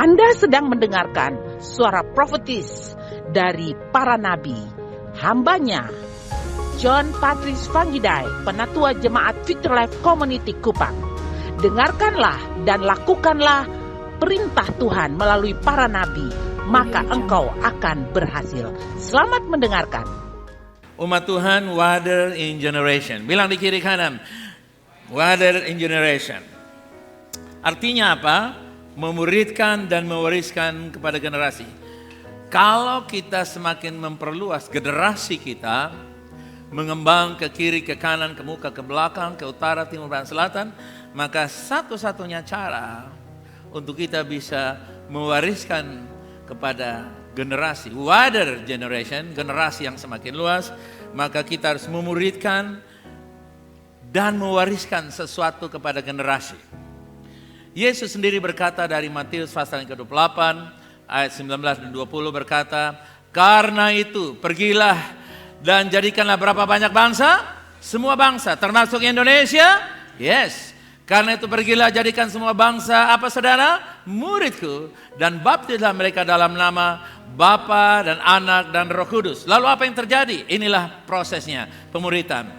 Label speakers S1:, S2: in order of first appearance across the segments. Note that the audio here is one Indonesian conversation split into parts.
S1: Anda sedang mendengarkan suara profetis dari para nabi, hambanya John Patrice Vanggidai, Penatua Jemaat Future Life Community Kupang. Dengarkanlah dan lakukanlah perintah Tuhan melalui para nabi, maka engkau akan berhasil. Selamat mendengarkan.
S2: Umat Tuhan, Water in Generation. Bilang di kiri kanan, Water in Generation. Artinya apa? Memuridkan dan mewariskan kepada generasi. Kalau kita semakin memperluas generasi kita, mengembang ke kiri, ke kanan, ke muka, ke belakang, ke utara, timur, dan selatan, maka satu-satunya cara untuk kita bisa mewariskan kepada generasi, wider generation, generasi yang semakin luas, maka kita harus memuridkan dan mewariskan sesuatu kepada generasi. Yesus sendiri berkata dari Matius pasal yang ke-28 ayat 19 dan 20 berkata, karena itu pergilah dan jadikanlah berapa banyak bangsa? Semua bangsa, termasuk Indonesia? Yes. Karena itu pergilah jadikan semua bangsa, apa saudara? Muridku, dan baptislah mereka dalam nama Bapa dan Anak dan Roh Kudus. Lalu apa yang terjadi? Inilah prosesnya, pemuridan.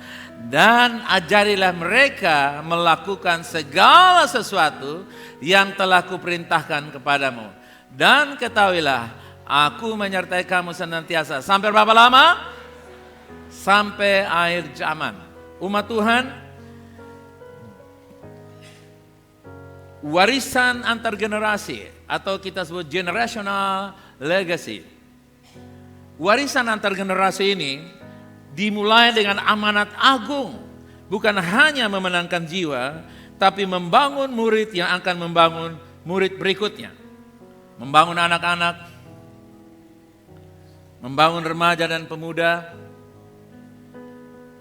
S2: Dan ajarilah mereka melakukan segala sesuatu yang telah kuperintahkan kepadamu. Dan ketahuilah, aku menyertai kamu senantiasa. Sampai berapa lama? Sampai akhir zaman. Umat Tuhan, warisan antar generasi atau kita sebut generational legacy. Warisan antar generasi ini dimulai dengan amanat agung, bukan hanya memenangkan jiwa, tapi membangun murid yang akan membangun murid berikutnya. Membangun anak-anak, membangun remaja dan pemuda,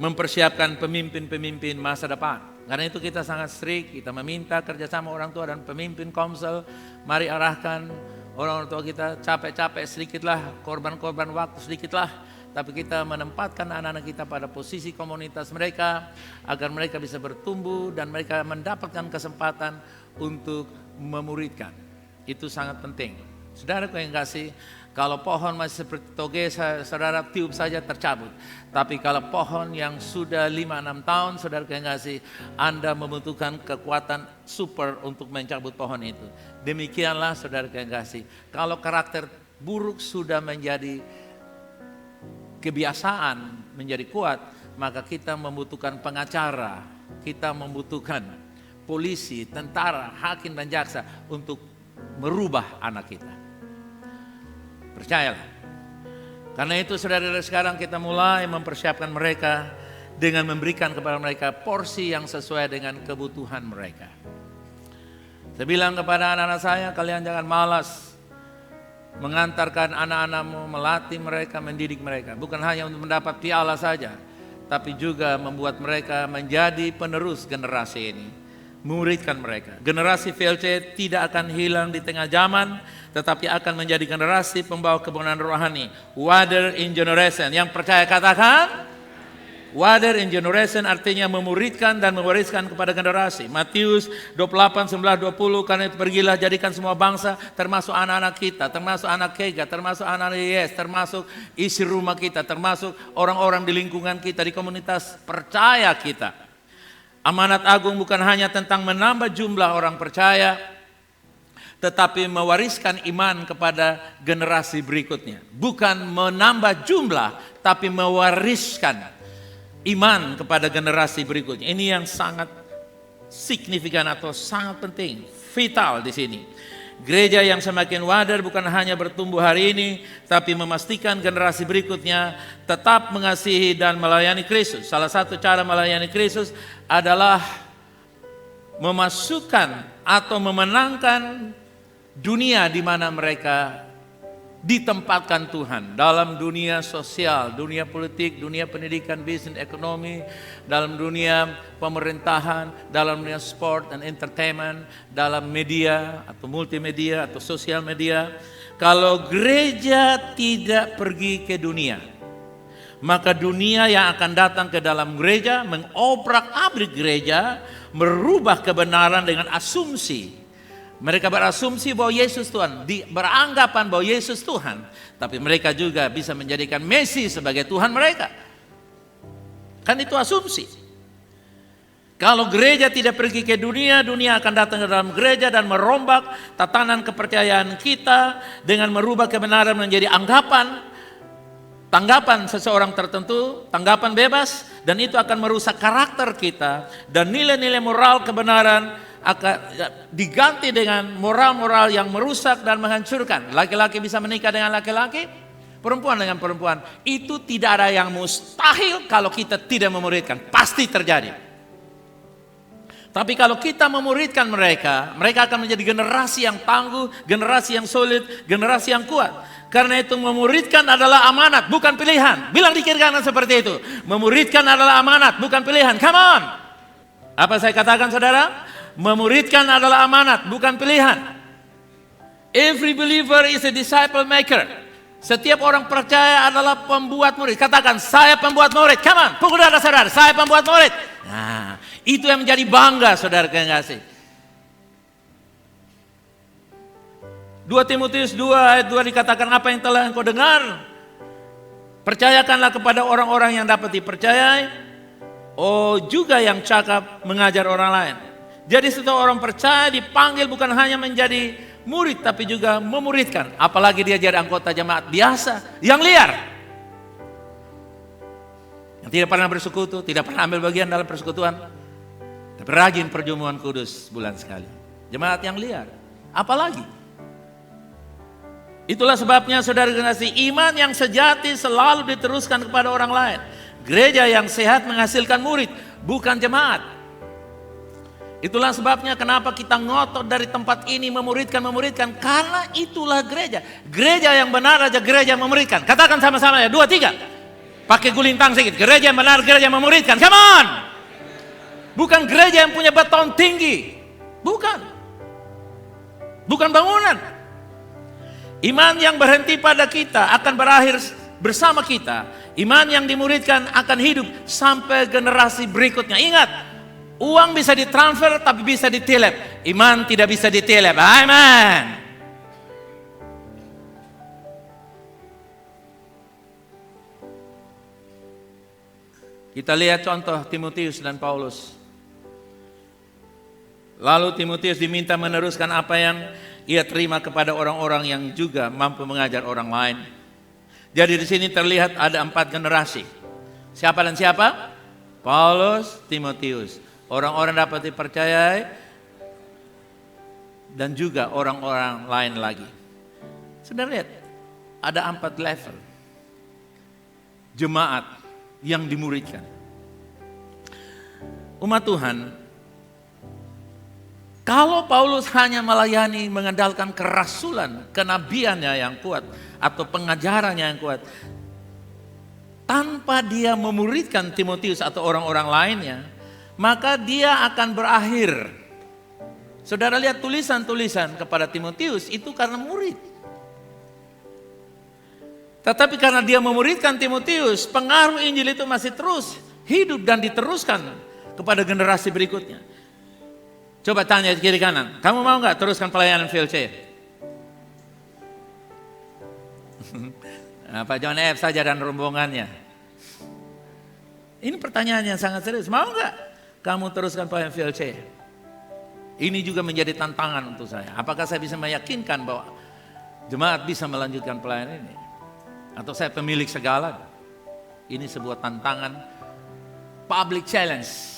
S2: mempersiapkan pemimpin-pemimpin masa depan. Karena itu kita sangat strict, kita meminta kerjasama orang tua dan pemimpin komsel, mari arahkan orang tua kita, capek-capek sedikitlah, korban-korban waktu sedikitlah, tapi kita menempatkan anak-anak kita pada posisi komunitas mereka, agar mereka bisa bertumbuh dan mereka mendapatkan kesempatan untuk memuridkan. Itu sangat penting. Saudaraku yang kasih, kalau pohon masih seperti toge, saudara tiup saja tercabut. Tapi kalau pohon yang sudah 5-6 tahun, saudara yang kasih, Anda membutuhkan kekuatan super untuk mencabut pohon itu. Demikianlah saudara yang kasih, kalau karakter buruk sudah menjadi kebiasaan, menjadi kuat, maka kita membutuhkan pengacara, kita membutuhkan polisi, tentara, hakim dan jaksa untuk merubah anak kita. Percayalah. Karena itu saudara-saudara, sekarang kita mulai mempersiapkan mereka dengan memberikan kepada mereka porsi yang sesuai dengan kebutuhan mereka. Saya bilang kepada anak-anak saya, kalian jangan malas mengantarkan anak-anakmu, melatih mereka, mendidik mereka. Bukan hanya untuk mendapat piala saja, tapi juga membuat mereka menjadi penerus generasi ini. Muridkan mereka. Generasi VLC tidak akan hilang di tengah zaman, tetapi akan menjadi generasi pembawa kebenaran rohani. Water in Generation. Yang percaya katakan, Water in Generation artinya memuridkan dan mewariskan kepada generasi. Matius 28, 19, 20, karena itu pergilah jadikan semua bangsa, termasuk anak-anak kita, termasuk anak Kega, termasuk anak Yes, termasuk isi rumah kita, termasuk orang-orang di lingkungan kita, di komunitas percaya kita. Amanat agung bukan hanya tentang menambah jumlah orang percaya, tetapi mewariskan iman kepada generasi berikutnya. Bukan menambah jumlah, tapi mewariskan iman kepada generasi berikutnya. Ini yang sangat signifikan atau sangat penting, vital di sini. Gereja yang semakin wadah bukan hanya bertumbuh hari ini, tapi memastikan generasi berikutnya tetap mengasihi dan melayani Kristus. Salah satu cara melayani Kristus adalah memasukkan atau memenangkan dunia di mana mereka ditempatkan Tuhan, dalam dunia sosial, dunia politik, dunia pendidikan, bisnis, ekonomi, dalam dunia pemerintahan, dalam dunia sport dan entertainment, dalam media atau multimedia atau sosial media. Kalau gereja tidak pergi ke dunia, maka dunia yang akan datang ke dalam gereja, mengobrak-abrik gereja, merubah kebenaran dengan asumsi, Mereka berasumsi bahwa Yesus Tuhan, beranggapan bahwa Yesus Tuhan, tapi mereka juga bisa menjadikan Mesias sebagai Tuhan mereka. Kan itu asumsi. Kalau gereja tidak pergi ke dunia, dunia akan datang ke dalam gereja dan merombak tatanan kepercayaan kita dengan merubah kebenaran menjadi tanggapan seseorang tertentu, tanggapan bebas, dan itu akan merusak karakter kita, dan nilai-nilai moral kebenaran akan diganti dengan moral-moral yang merusak dan menghancurkan. Laki-laki bisa menikah dengan laki-laki, perempuan dengan perempuan. Itu tidak ada yang mustahil kalau kita tidak memuridkan, pasti terjadi. Tapi kalau kita memuridkan mereka, mereka akan menjadi generasi yang tangguh, generasi yang solid, generasi yang kuat. Karena itu memuridkan adalah amanat, bukan pilihan. Bilang di kiri kanan seperti itu. Memuridkan adalah amanat, bukan pilihan. Come on. Apa saya katakan saudara? Memuridkan adalah amanat, bukan pilihan. Every believer is a disciple maker. Setiap orang percaya adalah pembuat murid. Katakan, saya pembuat murid. Come on, pukul dada saudara, saya pembuat murid. Nah, itu yang menjadi bangga saudara kekasih. 2 Timotius 2 ayat 2 dikatakan, apa yang telah engkau dengar, percayakanlah kepada orang-orang yang dapat dipercayai. Oh, juga yang cakap mengajar orang lain. Jadi setiap orang percaya dipanggil bukan hanya menjadi murid, tapi juga memuridkan. Apalagi dia jadi anggota jemaat biasa yang liar, yang tidak pernah bersekutu, tidak pernah ambil bagian dalam persekutuan, tapi rajin perjamuan kudus bulan sekali. Jemaat yang liar, apalagi. Itulah sebabnya saudara generasi, iman yang sejati selalu diteruskan kepada orang lain. Gereja yang sehat menghasilkan murid, bukan jemaat. Itulah sebabnya kenapa kita ngotot dari tempat ini memuridkan. Karena itulah gereja. Gereja yang benar aja gereja yang memuridkan. Katakan sama-sama ya, 2, 3. Pakai gulintang sedikit. Gereja yang benar, gereja yang memuridkan. Come on. Bukan gereja yang punya beton tinggi. Bukan. Bukan bangunan. Iman yang berhenti pada kita akan berakhir bersama kita. Iman yang dimuridkan akan hidup sampai generasi berikutnya. Ingat, uang bisa ditransfer tapi bisa ditilep. Iman tidak bisa ditilep. Amen. Kita lihat contoh Timotius dan Paulus. Lalu Timotius diminta meneruskan apa yang ia terima kepada orang-orang yang juga mampu mengajar orang lain. Jadi di sini terlihat ada 4 generasi. Siapa dan siapa? Paulus, Timotius. Orang-orang dapat dipercayai dan juga orang-orang lain lagi. Saudara lihat, ada 4 level jemaat yang dimuridkan. Umat Tuhan, kalau Paulus hanya melayani mengandalkan kerasulan, kenabiannya yang kuat atau pengajarannya yang kuat, tanpa dia memuridkan Timotius atau orang-orang lainnya, maka dia akan berakhir. Saudara lihat tulisan-tulisan kepada Timotius itu karena murid. Tetapi karena dia memuridkan Timotius, pengaruh Injil itu masih terus hidup dan diteruskan kepada generasi berikutnya. Coba tanya kiri kanan, kamu mau gak teruskan pelayanan VLC? Nah, Pak John F saja dan rombongannya. Ini pertanyaan yang sangat serius, mau gak kamu teruskan pelayanan VLC? Ini juga menjadi tantangan untuk saya. Apakah saya bisa meyakinkan bahwa jemaat bisa melanjutkan pelayanan ini? Atau saya pemilik segala? Ini sebuah tantangan, public challenge.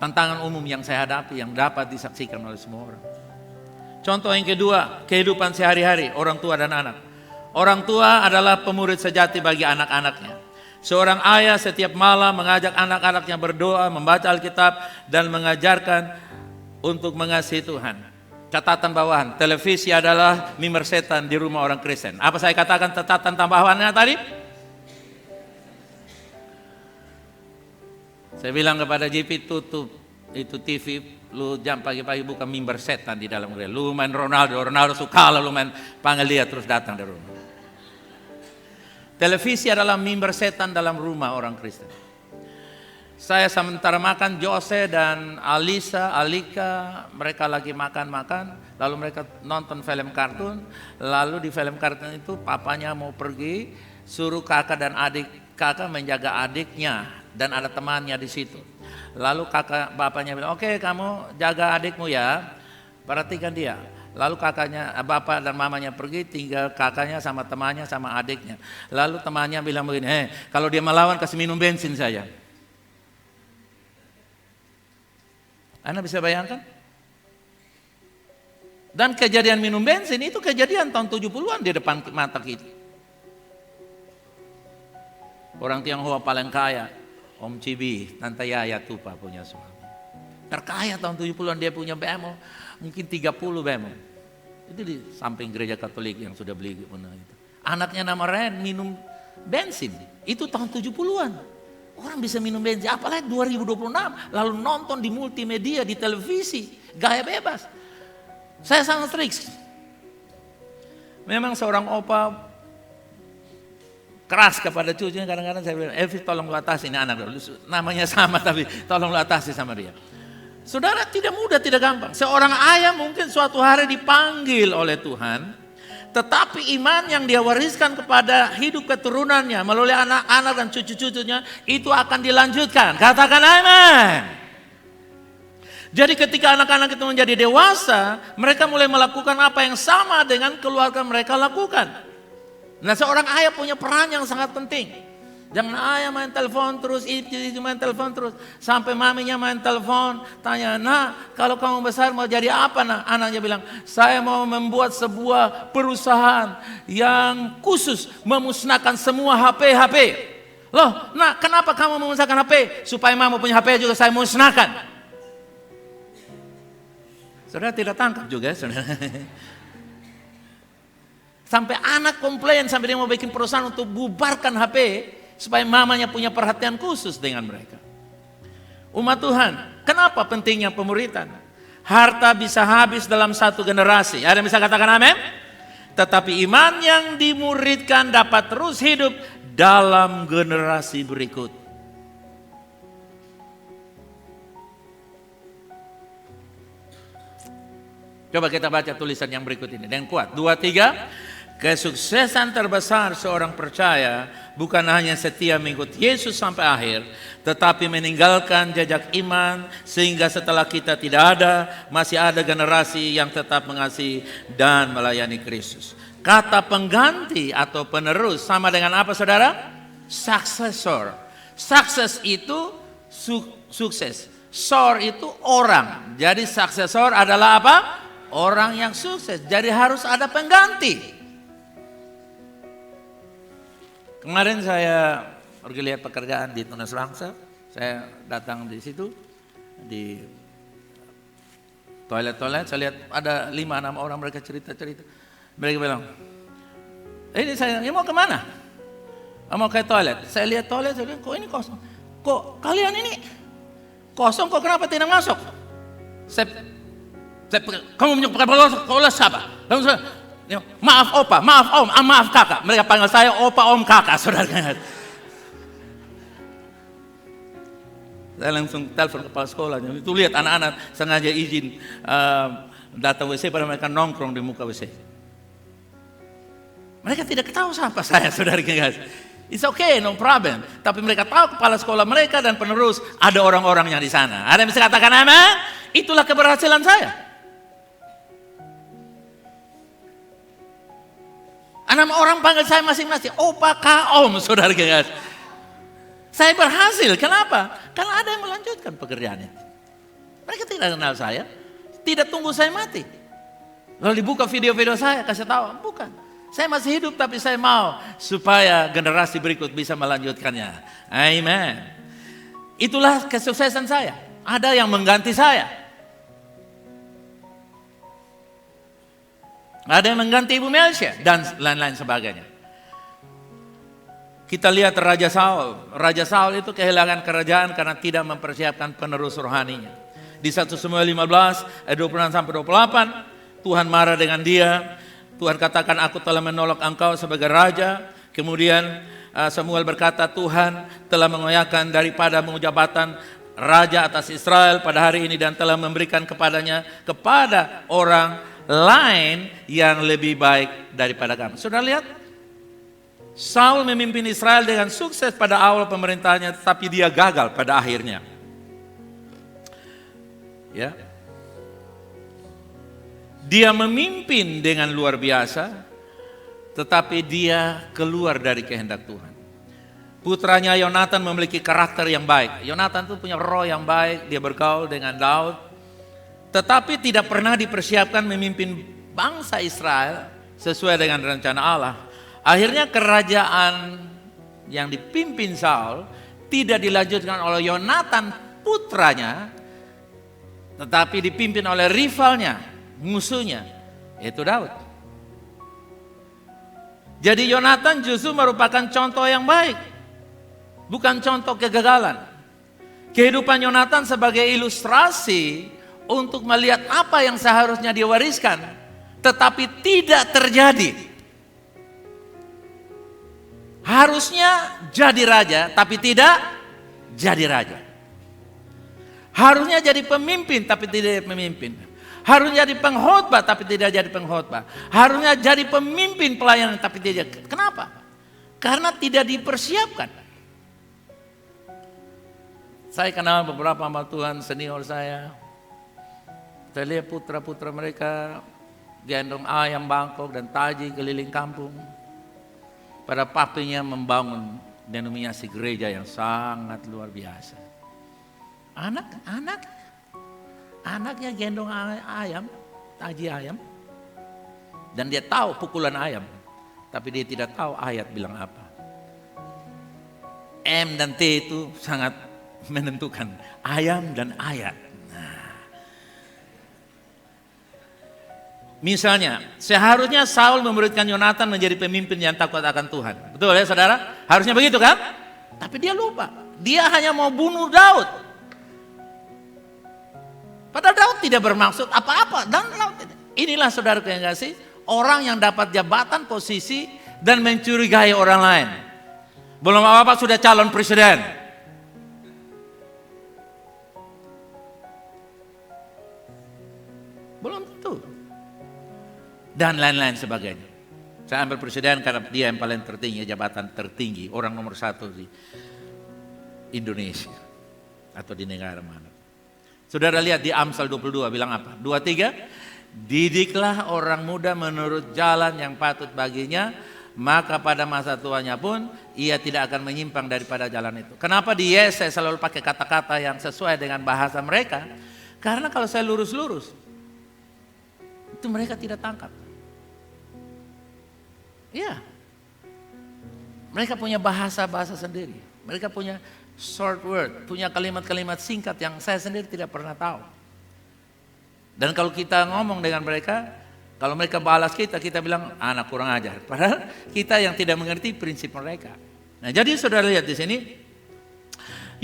S2: Tantangan umum yang saya hadapi, yang dapat disaksikan oleh semua orang. Contoh yang kedua, kehidupan sehari-hari orang tua dan anak. Orang tua adalah pemurid sejati bagi anak-anaknya. Seorang ayah setiap malam mengajak anak-anaknya berdoa, membaca Alkitab, dan mengajarkan untuk mengasihi Tuhan. Catatan bawahan, televisi adalah mimbar setan di rumah orang Kristen. Apa saya katakan catatan tambahannya tadi? Saya bilang kepada JP, tutup itu TV, lu jam pagi-pagi buka mimbar setan di dalam gereja. Lu main Ronaldo suka, lu main panggil dia terus datang dari rumah. Televisi adalah mimbar setan dalam rumah orang Kristen. Saya sementara makan, Jose dan Alika, mereka lagi makan-makan, lalu mereka nonton film kartun, lalu di film kartun itu papanya mau pergi, suruh kakak dan adik kakak menjaga adiknya dan ada temannya di situ. Lalu bapaknya bilang, oke, kamu jaga adikmu ya, perhatikan dia. Lalu bapak dan mamanya pergi, tinggal kakaknya sama temannya sama adiknya. Lalu temannya bilang begini, kalau dia melawan kasih minum bensin saja. Anda bisa bayangkan? Dan kejadian minum bensin itu kejadian tahun 70-an di depan mata kita. Orang Tionghoa paling kaya, Om Cibi, Tante Yaya Tupa punya suami. Terkaya tahun 70-an, dia punya BMW, mungkin 30 BMW. Itu di samping gereja Katolik yang sudah beli. Anaknya nama Ren minum bensin, itu tahun 70-an. Orang bisa minum bensin, apalagi 2026, lalu nonton di multimedia, di televisi, gaya bebas. Saya sangat strict. Memang seorang opa keras kepada cucunya, kadang-kadang saya bilang, Elvi tolong lu atasi ini anak, namanya sama tapi tolong lu atasi sama dia. Saudara, tidak mudah, tidak gampang. Seorang ayah mungkin suatu hari dipanggil oleh Tuhan, tetapi iman yang dia wariskan kepada hidup keturunannya melalui anak-anak dan cucu-cucunya itu akan dilanjutkan. Katakan amin. Jadi ketika anak-anak itu menjadi dewasa, mereka mulai melakukan apa yang sama dengan keluarga mereka lakukan. Nah, seorang ayah punya peran yang sangat penting. Jangan ayah main telepon terus, ibu main telepon terus. Sampai maminya main telepon, tanya, nak kalau kamu besar mau jadi apa nak? Anaknya bilang, saya mau membuat sebuah perusahaan yang khusus memusnahkan semua HP. Loh, nak kenapa kamu memusnahkan HP? Supaya mama punya HP juga saya musnahkan. Saudara tidak tangkap juga, saudara. Sampai anak komplain, sampai dia mau bikin perusahaan untuk bubarkan HP, supaya mamanya punya perhatian khusus dengan mereka. Umat Tuhan, kenapa pentingnya pemuritan? Harta bisa habis dalam satu generasi. Ada yang bisa katakan amin? Tetapi iman yang dimuridkan dapat terus hidup dalam generasi berikut. Coba kita baca tulisan yang berikut ini dengan kuat. 2, 3. Kesuksesan terbesar seorang percaya bukan hanya setia mengikut Yesus sampai akhir, tetapi meninggalkan jejak iman sehingga setelah kita tidak ada, masih ada generasi yang tetap mengasihi dan melayani Kristus. Kata pengganti atau penerus sama dengan apa, saudara? Successor. Sukses itu sukses. Sor itu orang. Jadi successor adalah apa? Orang yang sukses. Jadi harus ada pengganti. Kemarin saya pergi lihat pekerjaan di Tunas Bangsa. Saya datang di situ, di toilet-toilet. Saya lihat ada 5-6 orang, mereka cerita-cerita. Mereka bilang, ini saya mau kemana? Mau ke toilet. Saya lihat toilet, saya bilang, kok ini kosong? Kok kalian ini kosong, kok kenapa tidak masuk? Kamu punya sekolah siapa? Maaf opa, maaf om, maaf kakak. Mereka panggil saya opa, om, kakak, saudara. Saya langsung telepon kepala sekolah. Itu lihat anak-anak sengaja izin datang WC pada mereka nongkrong di muka WC. Mereka tidak tahu siapa saya, saudara. It's okay, no problem. Tapi mereka tahu kepala sekolah mereka dan penerus ada orang-orangnya di sana. Ada yang bisa katakan amin? Itulah keberhasilan saya. 6 orang panggil saya masing-masing, opa, kak, om, saudara. Saya berhasil, kenapa? Karena ada yang melanjutkan pekerjaannya. Mereka tidak kenal saya, tidak tunggu saya mati. Lalu dibuka video-video saya, kasih tahu, bukan. Saya masih hidup tapi saya mau supaya generasi berikut bisa melanjutkannya. Amen. Itulah kesuksesan saya. Ada yang mengganti saya. Ada yang mengganti Ibu Melsia dan lain-lain sebagainya. Kita lihat Raja Saul. Raja Saul itu kehilangan kerajaan karena tidak mempersiapkan penerus rohaninya. Di 1 Samuel 15 ayat 26-28 Tuhan marah dengan dia. Tuhan katakan, aku telah menolak engkau sebagai raja. Kemudian Samuel berkata, Tuhan telah mengoyakkan daripada jabatan raja atas Israel pada hari ini dan telah memberikan kepadanya kepada orang lain yang lebih baik daripada kami. Sudah lihat? Saul memimpin Israel dengan sukses pada awal pemerintahnya, tapi dia gagal pada akhirnya. Ya. Dia memimpin dengan luar biasa, tetapi dia keluar dari kehendak Tuhan. Putranya Yonatan memiliki karakter yang baik. Yonatan itu punya roh yang baik, dia bergaul dengan Daud. Tetapi tidak pernah dipersiapkan memimpin bangsa Israel sesuai dengan rencana Allah. Akhirnya kerajaan yang dipimpin Saul tidak dilanjutkan oleh Yonatan putranya, tetapi dipimpin oleh rivalnya, musuhnya, yaitu Daud. Jadi Yonatan justru merupakan contoh yang baik, bukan contoh kegagalan. Kehidupan Yonatan sebagai ilustrasi untuk melihat apa yang seharusnya diwariskan, tetapi tidak terjadi. Harusnya jadi raja, tapi tidak jadi raja. Harusnya jadi pemimpin, tapi tidak pemimpin. Harusnya jadi pengkhotbah, tapi tidak jadi pengkhotbah. Harusnya jadi pemimpin pelayanan, tapi tidak. Kenapa? Karena tidak dipersiapkan. Saya kenal beberapa hamba Tuhan senior saya. Saya lihat putra-putra mereka gendong ayam bangkok dan taji keliling kampung. Pada papinya membangun denominasi gereja yang sangat luar biasa. Anaknya gendong ayam, taji ayam. Dan dia tahu pukulan ayam. Tapi dia tidak tahu ayat bilang apa. M dan T itu sangat menentukan. Ayam dan ayat. Nah. Misalnya, seharusnya Saul memuridkan Yonatan menjadi pemimpin yang takut akan Tuhan. Betul ya saudara? Harusnya begitu kan? Tapi dia lupa. Dia hanya mau bunuh Daud. Padahal Daud tidak bermaksud apa-apa. Dan inilah saudara yang kasih, orang yang dapat jabatan, posisi, dan mencurigai orang lain. Belum apa-apa sudah calon presiden. Belum tentu. Dan lain-lain sebagainya. Saya ambil presiden karena dia yang paling tertinggi, jabatan tertinggi, orang nomor 1 di Indonesia. Atau di negara mana. Saudara lihat di Amsal 22 bilang apa? 23, didiklah orang muda menurut jalan yang patut baginya, maka pada masa tuanya pun ia tidak akan menyimpang daripada jalan itu. Kenapa di Yesaya selalu pakai kata-kata yang sesuai dengan bahasa mereka? Karena kalau saya lurus-lurus, itu mereka tidak tangkap. Ya, mereka punya bahasa-bahasa sendiri. Mereka punya short word, punya kalimat-kalimat singkat yang saya sendiri tidak pernah tahu. Dan kalau kita ngomong dengan mereka, kalau mereka balas kita bilang anak kurang ajar. Padahal kita yang tidak mengerti prinsip mereka. Nah, jadi saudara lihat di sini,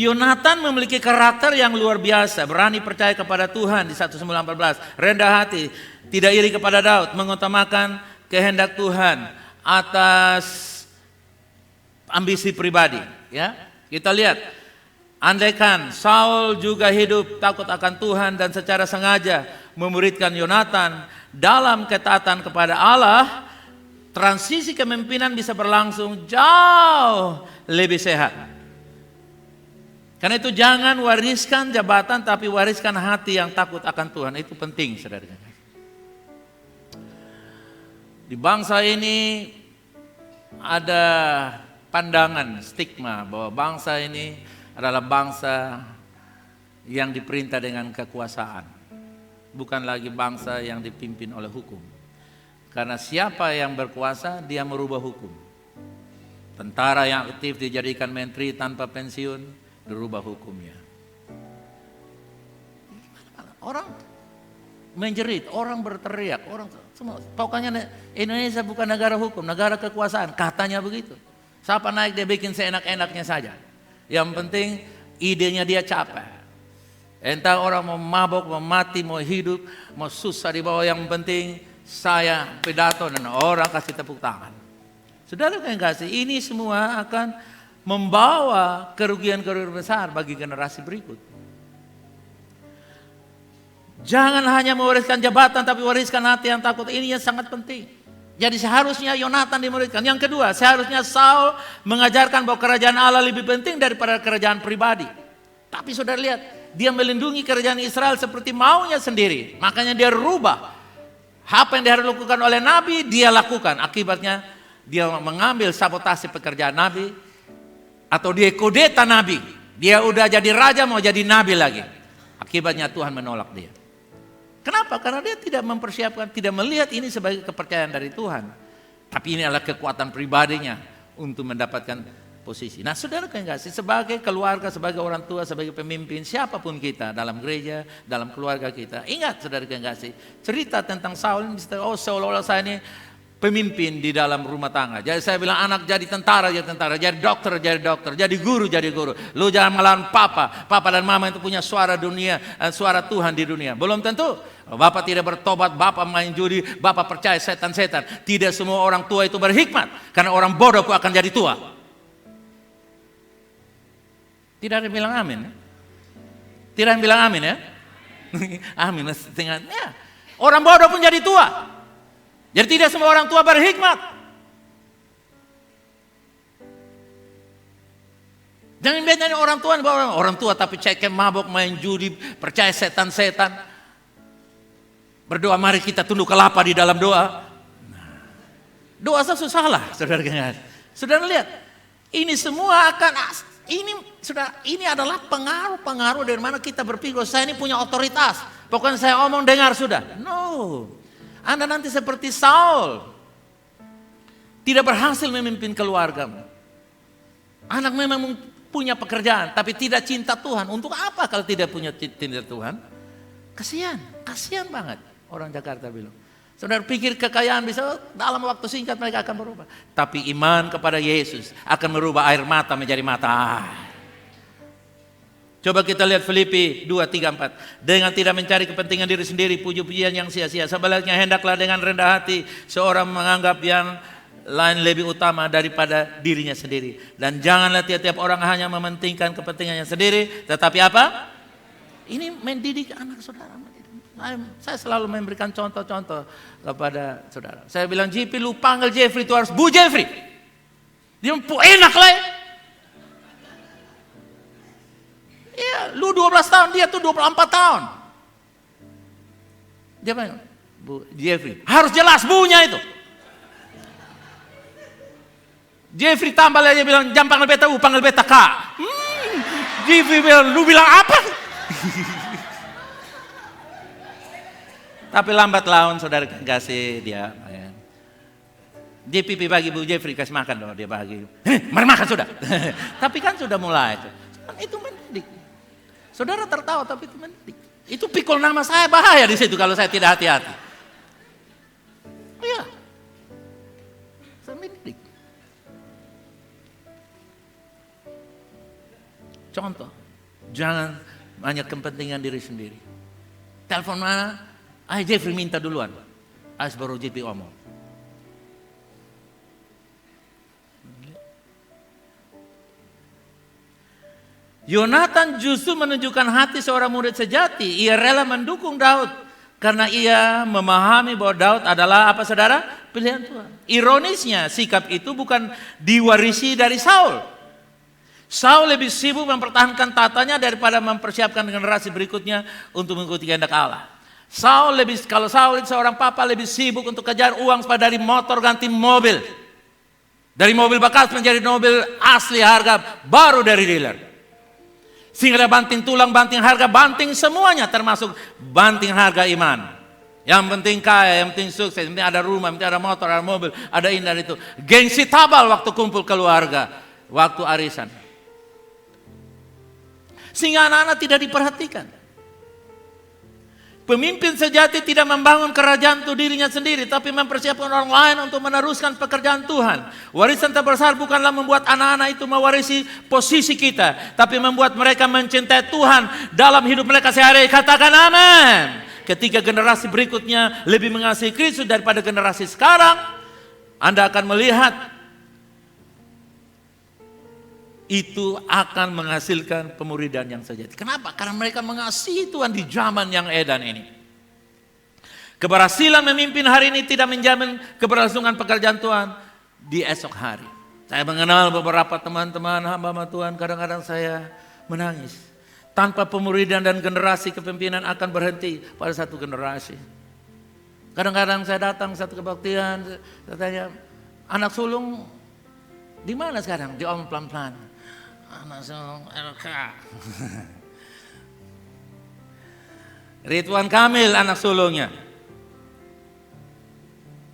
S2: Yonatan memiliki karakter yang luar biasa, berani percaya kepada Tuhan di 1 Samuel 14, rendah hati, tidak iri kepada Daud, mengutamakan kehendak Tuhan atas ambisi pribadi, ya. Kita lihat, andaikan Saul juga hidup takut akan Tuhan dan secara sengaja memuridkan Yonatan dalam ketaatan kepada Allah, transisi kepemimpinan bisa berlangsung jauh lebih sehat. Karena itu jangan wariskan jabatan, tapi wariskan hati yang takut akan Tuhan. Itu penting, saudara. Di bangsa ini ada pandangan, stigma bahwa bangsa ini adalah bangsa yang diperintah dengan kekuasaan. Bukan lagi bangsa yang dipimpin oleh hukum. Karena siapa yang berkuasa, dia merubah hukum. Tentara yang aktif dijadikan menteri tanpa pensiun, dirubah hukumnya. Orang menjerit, orang berteriak, orang semua. Pokoknya Indonesia bukan negara hukum, negara kekuasaan. Katanya begitu. Siapa naik dia bikin seenak-enaknya saja. Yang penting idenya dia capek. Entah orang mau mabok, mau mati, mau hidup, mau susah di bawah. Yang penting saya pidato dan orang kasih tepuk tangan. Saudara yang kasih, ini semua akan membawa kerugian-kerugian besar bagi generasi berikut. Jangan hanya mewariskan jabatan, tapi wariskan hati yang takut. Ini yang sangat penting. Jadi seharusnya Yonatan dimuridkan. Yang kedua, seharusnya Saul mengajarkan bahwa kerajaan Allah lebih penting daripada kerajaan pribadi. Tapi saudara lihat, dia melindungi kerajaan Israel seperti maunya sendiri. Makanya dia rubah. Apa yang dia harus lakukan oleh Nabi, dia lakukan. Akibatnya dia mengambil sabotase pekerjaan Nabi. Atau dia kudeta Nabi. Dia udah jadi raja, mau jadi Nabi lagi. Akibatnya Tuhan menolak dia. Kenapa? Karena dia tidak mempersiapkan, tidak melihat ini sebagai kepercayaan dari Tuhan. Tapi ini adalah kekuatan pribadinya untuk mendapatkan posisi. Nah saudara yang kasih, sebagai keluarga, sebagai orang tua, sebagai pemimpin, siapapun kita dalam gereja, dalam keluarga kita. Ingat saudara yang kasih, cerita tentang Saul ini, oh seolah-olah saya ini pemimpin di dalam rumah tangga. Jadi saya bilang anak jadi tentara, jadi dokter, jadi guru. Lu jangan melawan papa dan mama itu punya suara dunia, suara Tuhan di dunia. Belum tentu. Bapak tidak bertobat, bapak main judi, bapak percaya setan-setan. Tidak semua orang tua itu berhikmat. Karena orang bodoh pun akan jadi tua. Tidak ada yang bilang amin. Tidak ada yang bilang amin ya. Amin. Ya. Orang bodoh pun jadi tua. Jadi tidak semua orang tua berhikmat. Jangan bedanya orang tua tapi cekem, mabok, main judi, percaya setan-setan. Berdoa, mari kita tunduk kelapa di dalam doa. Doa susah lah, saudara. Saudara lihat, ini semua akan ini adalah pengaruh dari mana kita berpikir saya ini punya otoritas. Pokoknya saya omong dengar sudah. No. Anda nanti seperti Saul. Tidak berhasil memimpin keluargamu. Anak memang punya pekerjaan, tapi tidak cinta Tuhan. Untuk apa kalau tidak punya cinta Tuhan? Kasihan banget. Orang Jakarta bilang. Saudara pikir kekayaan bisa dalam waktu singkat mereka akan berubah. Tapi iman kepada Yesus akan merubah air mata menjadi mata air. Coba kita lihat Filipi 2:3-4. Dengan tidak mencari kepentingan diri sendiri, puji-pujian yang sia-sia. Sebaliknya hendaklah dengan rendah hati seorang menganggap yang lain lebih utama daripada dirinya sendiri. Dan janganlah tiap-tiap orang hanya mementingkan kepentingannya sendiri. Tetapi apa? Ini mendidik anak saudara. Saya selalu memberikan contoh-contoh kepada saudara. Saya bilang, JP lu panggil Jeffrey itu harus Bu Jeffrey. Dia enak lah ya. Iya, lu 12 tahun, dia tuh 24 tahun. Dia bilang, Bu Jeffrey, harus jelas bunya itu. Jeffrey tambah aja bilang, jam panggil beta U, panggil beta K. Jeffrey bilang, lu bilang apa? Tapi lambat laun saudara kasih dia. JPP bagi Bu Jeffrey kasih makan dong, dia bagi. Mari makan sudah. Tapi kan sudah mulai. Itu mendidik. Saudara tertawa tapi itu mendidik. Itu pikul nama saya bahaya di situ kalau saya tidak hati-hati. Iya. Saya mendidik. Contoh, jangan hanya kepentingan diri sendiri. Telepon mana? Jeffrey minta duluan. Baru JP omong. Yonatan justru menunjukkan hati seorang murid sejati. Ia rela mendukung Daud. Karena ia memahami bahwa Daud adalah apa saudara? Pilihan Tuhan. Ironisnya sikap itu bukan diwarisi dari Saul. Saul lebih sibuk mempertahankan tatanya daripada mempersiapkan generasi berikutnya untuk mengikuti kehendak Allah. Kalau Saul itu seorang papa lebih sibuk untuk kejar uang dari motor ganti mobil. Dari mobil bekas menjadi mobil asli harga baru dari dealer. Sehingga ada banting tulang, banting harga, banting semuanya termasuk banting harga iman. Yang penting kaya, yang penting sukses, yang penting ada rumah, yang penting ada motor, ada mobil, ada ini dan itu. Gengsi tabal waktu kumpul keluarga, waktu arisan. Sehingga anak-anak tidak diperhatikan. Pemimpin sejati tidak membangun kerajaan untuk dirinya sendiri, tapi mempersiapkan orang lain untuk meneruskan pekerjaan Tuhan. Warisan terbesar bukanlah membuat anak-anak itu mewarisi posisi kita, tapi membuat mereka mencintai Tuhan dalam hidup mereka sehari-hari. Katakan amin. Ketika generasi berikutnya lebih mengasihi Kristus daripada generasi sekarang, Anda akan melihat itu akan menghasilkan pemuridan yang sejati. Kenapa? Karena mereka mengasihi Tuhan di zaman yang edan ini. Keberhasilan memimpin hari ini tidak menjamin keberlangsungan pekerjaan Tuhan di esok hari. Saya mengenal beberapa teman-teman hamba Tuhan, kadang-kadang saya menangis. Tanpa pemuridan dan generasi kepemimpinan akan berhenti pada satu generasi. Kadang-kadang saya datang satu kebaktian, saya tanya, anak sulung di mana sekarang? Di om pelan-pelan. Anak sulung LK. Ridwan Kamil anak sulungnya.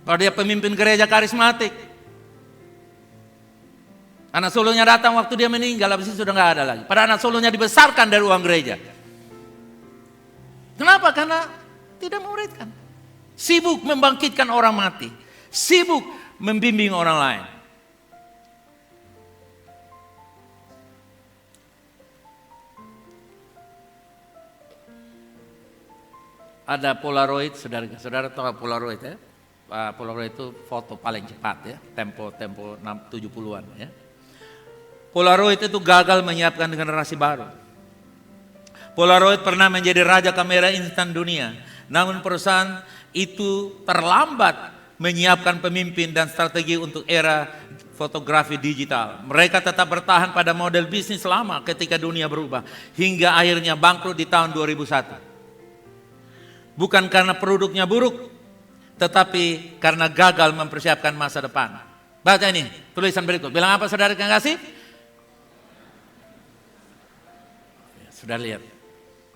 S2: Kalau dia pemimpin gereja karismatik. Anak sulungnya datang waktu dia meninggal, habis itu sudah nggak ada lagi. Padahal anak sulungnya dibesarkan dari uang gereja. Kenapa? Karena tidak memuridkan. Sibuk membangkitkan orang mati. Sibuk membimbing orang lain. Ada Polaroid, saudara tahu Polaroid ya? Polaroid itu foto paling cepat ya, tempo 70-an ya. Polaroid itu gagal menyiapkan generasi baru. Polaroid pernah menjadi raja kamera instan dunia, namun perusahaan itu terlambat menyiapkan pemimpin dan strategi untuk era fotografi digital. Mereka tetap bertahan pada model bisnis lama ketika dunia berubah, hingga akhirnya bangkrut di tahun 2001. Bukan karena produknya buruk, tetapi karena gagal mempersiapkan masa depan. Baca ini, tulisan berikut. Bilang apa saudara yang kasih? Sudah lihat.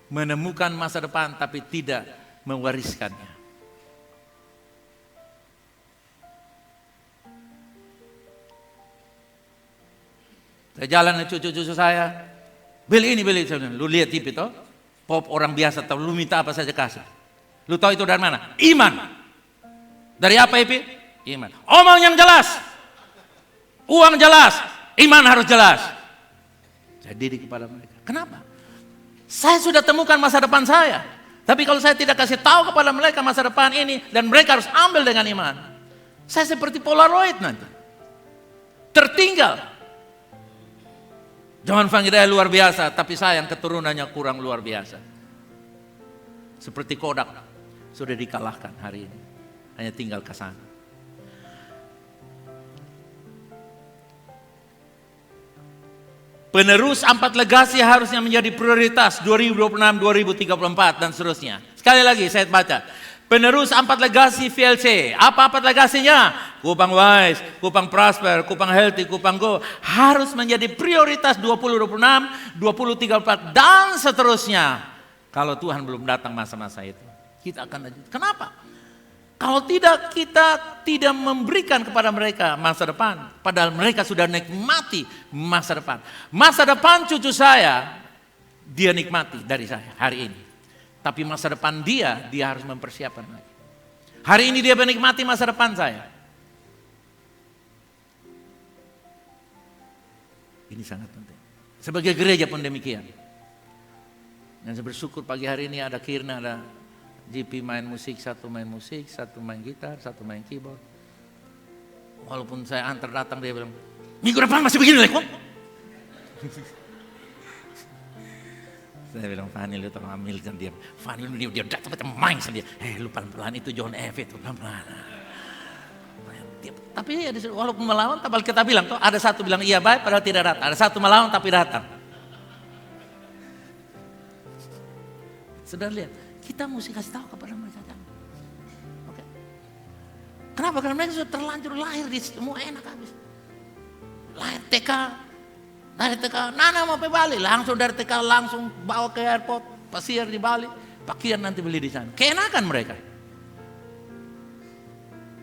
S2: Menemukan masa depan tapi tidak mewariskannya. Saya jalan dengan cucu-cucu saya. Beli ini, beli. Lu lihat TV toh? Pop orang biasa, tahu lu minta apa saja kasih. Lu tahu itu dari mana? Iman. Dari apa Ipi? Iman. Omong yang jelas. Uang jelas. Iman harus jelas. Saya didik kepada mereka. Kenapa? Saya sudah temukan masa depan saya. Tapi kalau saya tidak kasih tahu kepada mereka masa depan ini, dan mereka harus ambil dengan iman, saya seperti Polaroid nanti. Tertinggal. John Fangidai luar biasa, tapi sayang keturunannya kurang luar biasa. Seperti Kodak, sudah dikalahkan hari ini. Hanya tinggal ke sana. Penerus 4 legasi harusnya menjadi prioritas 2026, 2034 dan seterusnya. Sekali lagi saya baca. Penerus 4 legasi VLC. Apa 4 legasinya? Kupang Wise, Kupang Prosper, Kupang Healthy, Kupang Go. Harus menjadi prioritas 2026, 2034 dan seterusnya. Kalau Tuhan belum datang masa-masa itu. Kita akan lanjut. Kenapa? Kalau tidak, kita tidak memberikan kepada mereka masa depan. Padahal mereka sudah nikmati masa depan. Masa depan cucu saya, dia nikmati dari saya hari ini. Tapi masa depan dia harus mempersiapkan lagi. Hari ini dia menikmati masa depan saya. Ini sangat penting. Sebagai gereja pun demikian. Dan saya bersyukur pagi hari ini ada Kirna, ada GP main musik, satu main gitar, satu main keyboard. Walaupun saya antar datang, dia bilang, minggu depan masih begini lagi kok. Saya bilang, Fani lu tolong ambilkan dia. Fani lu dia datang main sendiri. Lu pelan-pelan itu John F itu pelan-pelan. Tapi ya, walaupun melawan, tapi kita bilang, ada satu bilang iya baik padahal tidak datang. Ada satu melawan tapi datang. Sudah lihat. Kita mesti kasih tahu kepada mereka. Oke. Kenapa? Karena mereka sudah terlanjur lahir di semua enak habis. Lahir TK, dari TK, Nana mau pergi Bali, langsung dari TK langsung bawa ke airport, pasir di Bali, pakaian nanti beli di sana. Keenakan mereka.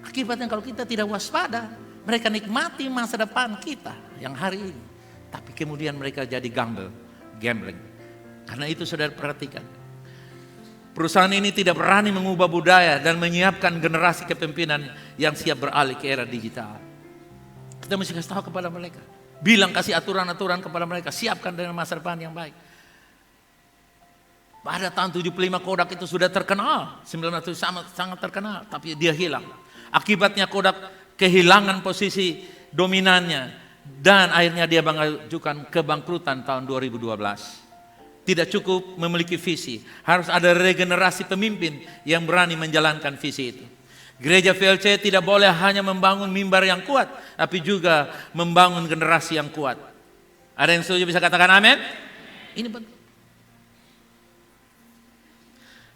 S2: Akibatnya kalau kita tidak waspada, mereka nikmati masa depan kita yang hari ini. Tapi kemudian mereka jadi gambling. Karena itu saudara perhatikan. Perusahaan ini tidak berani mengubah budaya dan menyiapkan generasi kepemimpinan yang siap beralih ke era digital. Kita mesti kasih tahu kepada mereka. Bilang, kasih aturan-aturan kepada mereka. Siapkan dengan masa depan yang baik. Pada tahun 75 Kodak itu sudah terkenal. 1900 sangat terkenal. Tapi dia hilang. Akibatnya Kodak kehilangan posisi dominannya Dan akhirnya dia mengajukan kebangkrutan tahun 2012. Tidak cukup memiliki visi, harus ada regenerasi pemimpin yang berani menjalankan visi itu. Gereja VLC tidak boleh hanya membangun mimbar yang kuat, tapi juga membangun generasi yang kuat. Ada yang setuju bisa katakan amin? Ini penting.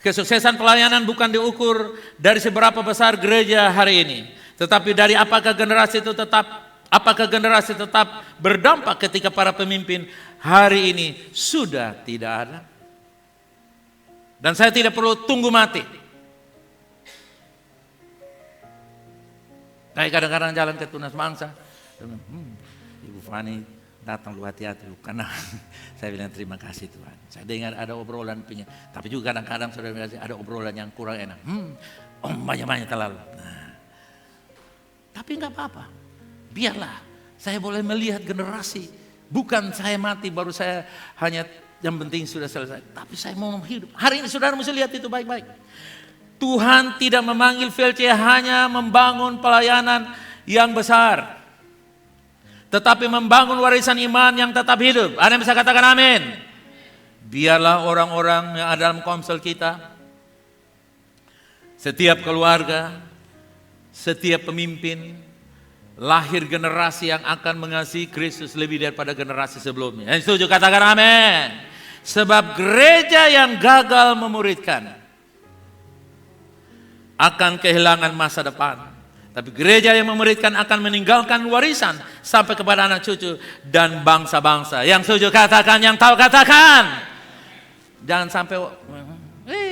S2: Kesuksesan pelayanan bukan diukur dari seberapa besar gereja hari ini, tetapi dari apakah generasi tetap berdampak ketika para pemimpin hari ini sudah tidak ada. Dan saya tidak perlu tunggu mati. Kayak kadang-kadang jalan ke Tunas Bangsa, Ibu Fani datang, lu hati-hati lu, karena saya bilang terima kasih Tuhan. Saya dengar ada obrolan punya, tapi juga kadang-kadang saudara ada obrolan yang kurang enak. Banyak-banyak terlalu. Nah, tapi nggak apa-apa, biarlah saya boleh melihat generasi. Bukan saya mati baru saya hanya yang penting sudah selesai, tapi saya mau hidup. Hari ini saudara mesti lihat itu baik-baik. Tuhan tidak memanggil VLC hanya membangun pelayanan yang besar, tetapi membangun warisan iman yang tetap hidup. Ada yang bisa katakan amin? Biarlah orang-orang yang ada dalam komsel kita, setiap keluarga, setiap pemimpin, lahir generasi yang akan mengasihi Kristus lebih daripada generasi sebelumnya. Yang setuju katakan amin. Sebab gereja yang gagal memuridkan akan kehilangan masa depan. Tapi gereja yang memuridkan akan meninggalkan warisan sampai kepada anak cucu dan bangsa-bangsa. Yang setuju katakan, yang tahu katakan. Jangan sampai,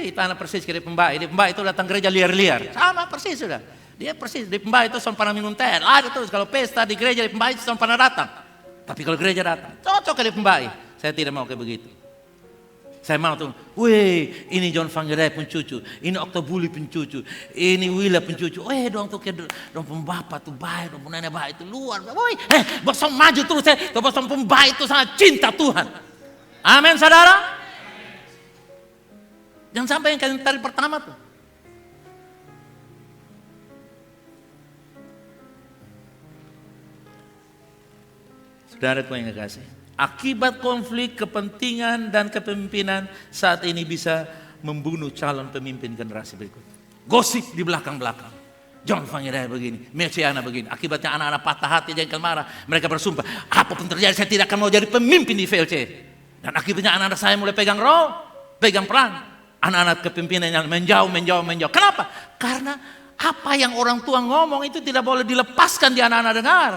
S2: itu anak persis kayak di Pembai. Di Pembai itu datang gereja liar-liar. Sama persis sudah. Dia persis, di Pembai itu sama pernah minum teh. Ada terus, kalau pesta di gereja di Pembai itu sama pernah datang. Tapi kalau gereja datang, cocok kayak di Pembai. Saya tidak mau kayak begitu. Saya mau tuh, ini John Fangidai pun cucu, ini Oktobuli pun cucu, ini Willa pun cucu. Dong tuh kayak dong pembapak tuh baik, dong nenek baik itu luar. Bosong maju terus tuh bosong pembaik itu sangat cinta Tuhan. Amin saudara. Jangan sampai yang kalian tadi pertama tuh. Saudaraku yang kekasih, akibat konflik kepentingan dan kepemimpinan saat ini bisa membunuh calon pemimpin generasi berikut. Gosip di belakang-belakang. John Fangidai begini, Mesiana begini. Akibatnya anak-anak patah hati, jengkel marah. Mereka bersumpah, apapun terjadi saya tidak akan mau jadi pemimpin di VLC. Dan akibatnya anak-anak saya mulai pegang roh, pegang peran. Anak-anak kepemimpinan yang menjauh. Kenapa? Karena apa yang orang tua ngomong itu tidak boleh dilepaskan di anak-anak dengar.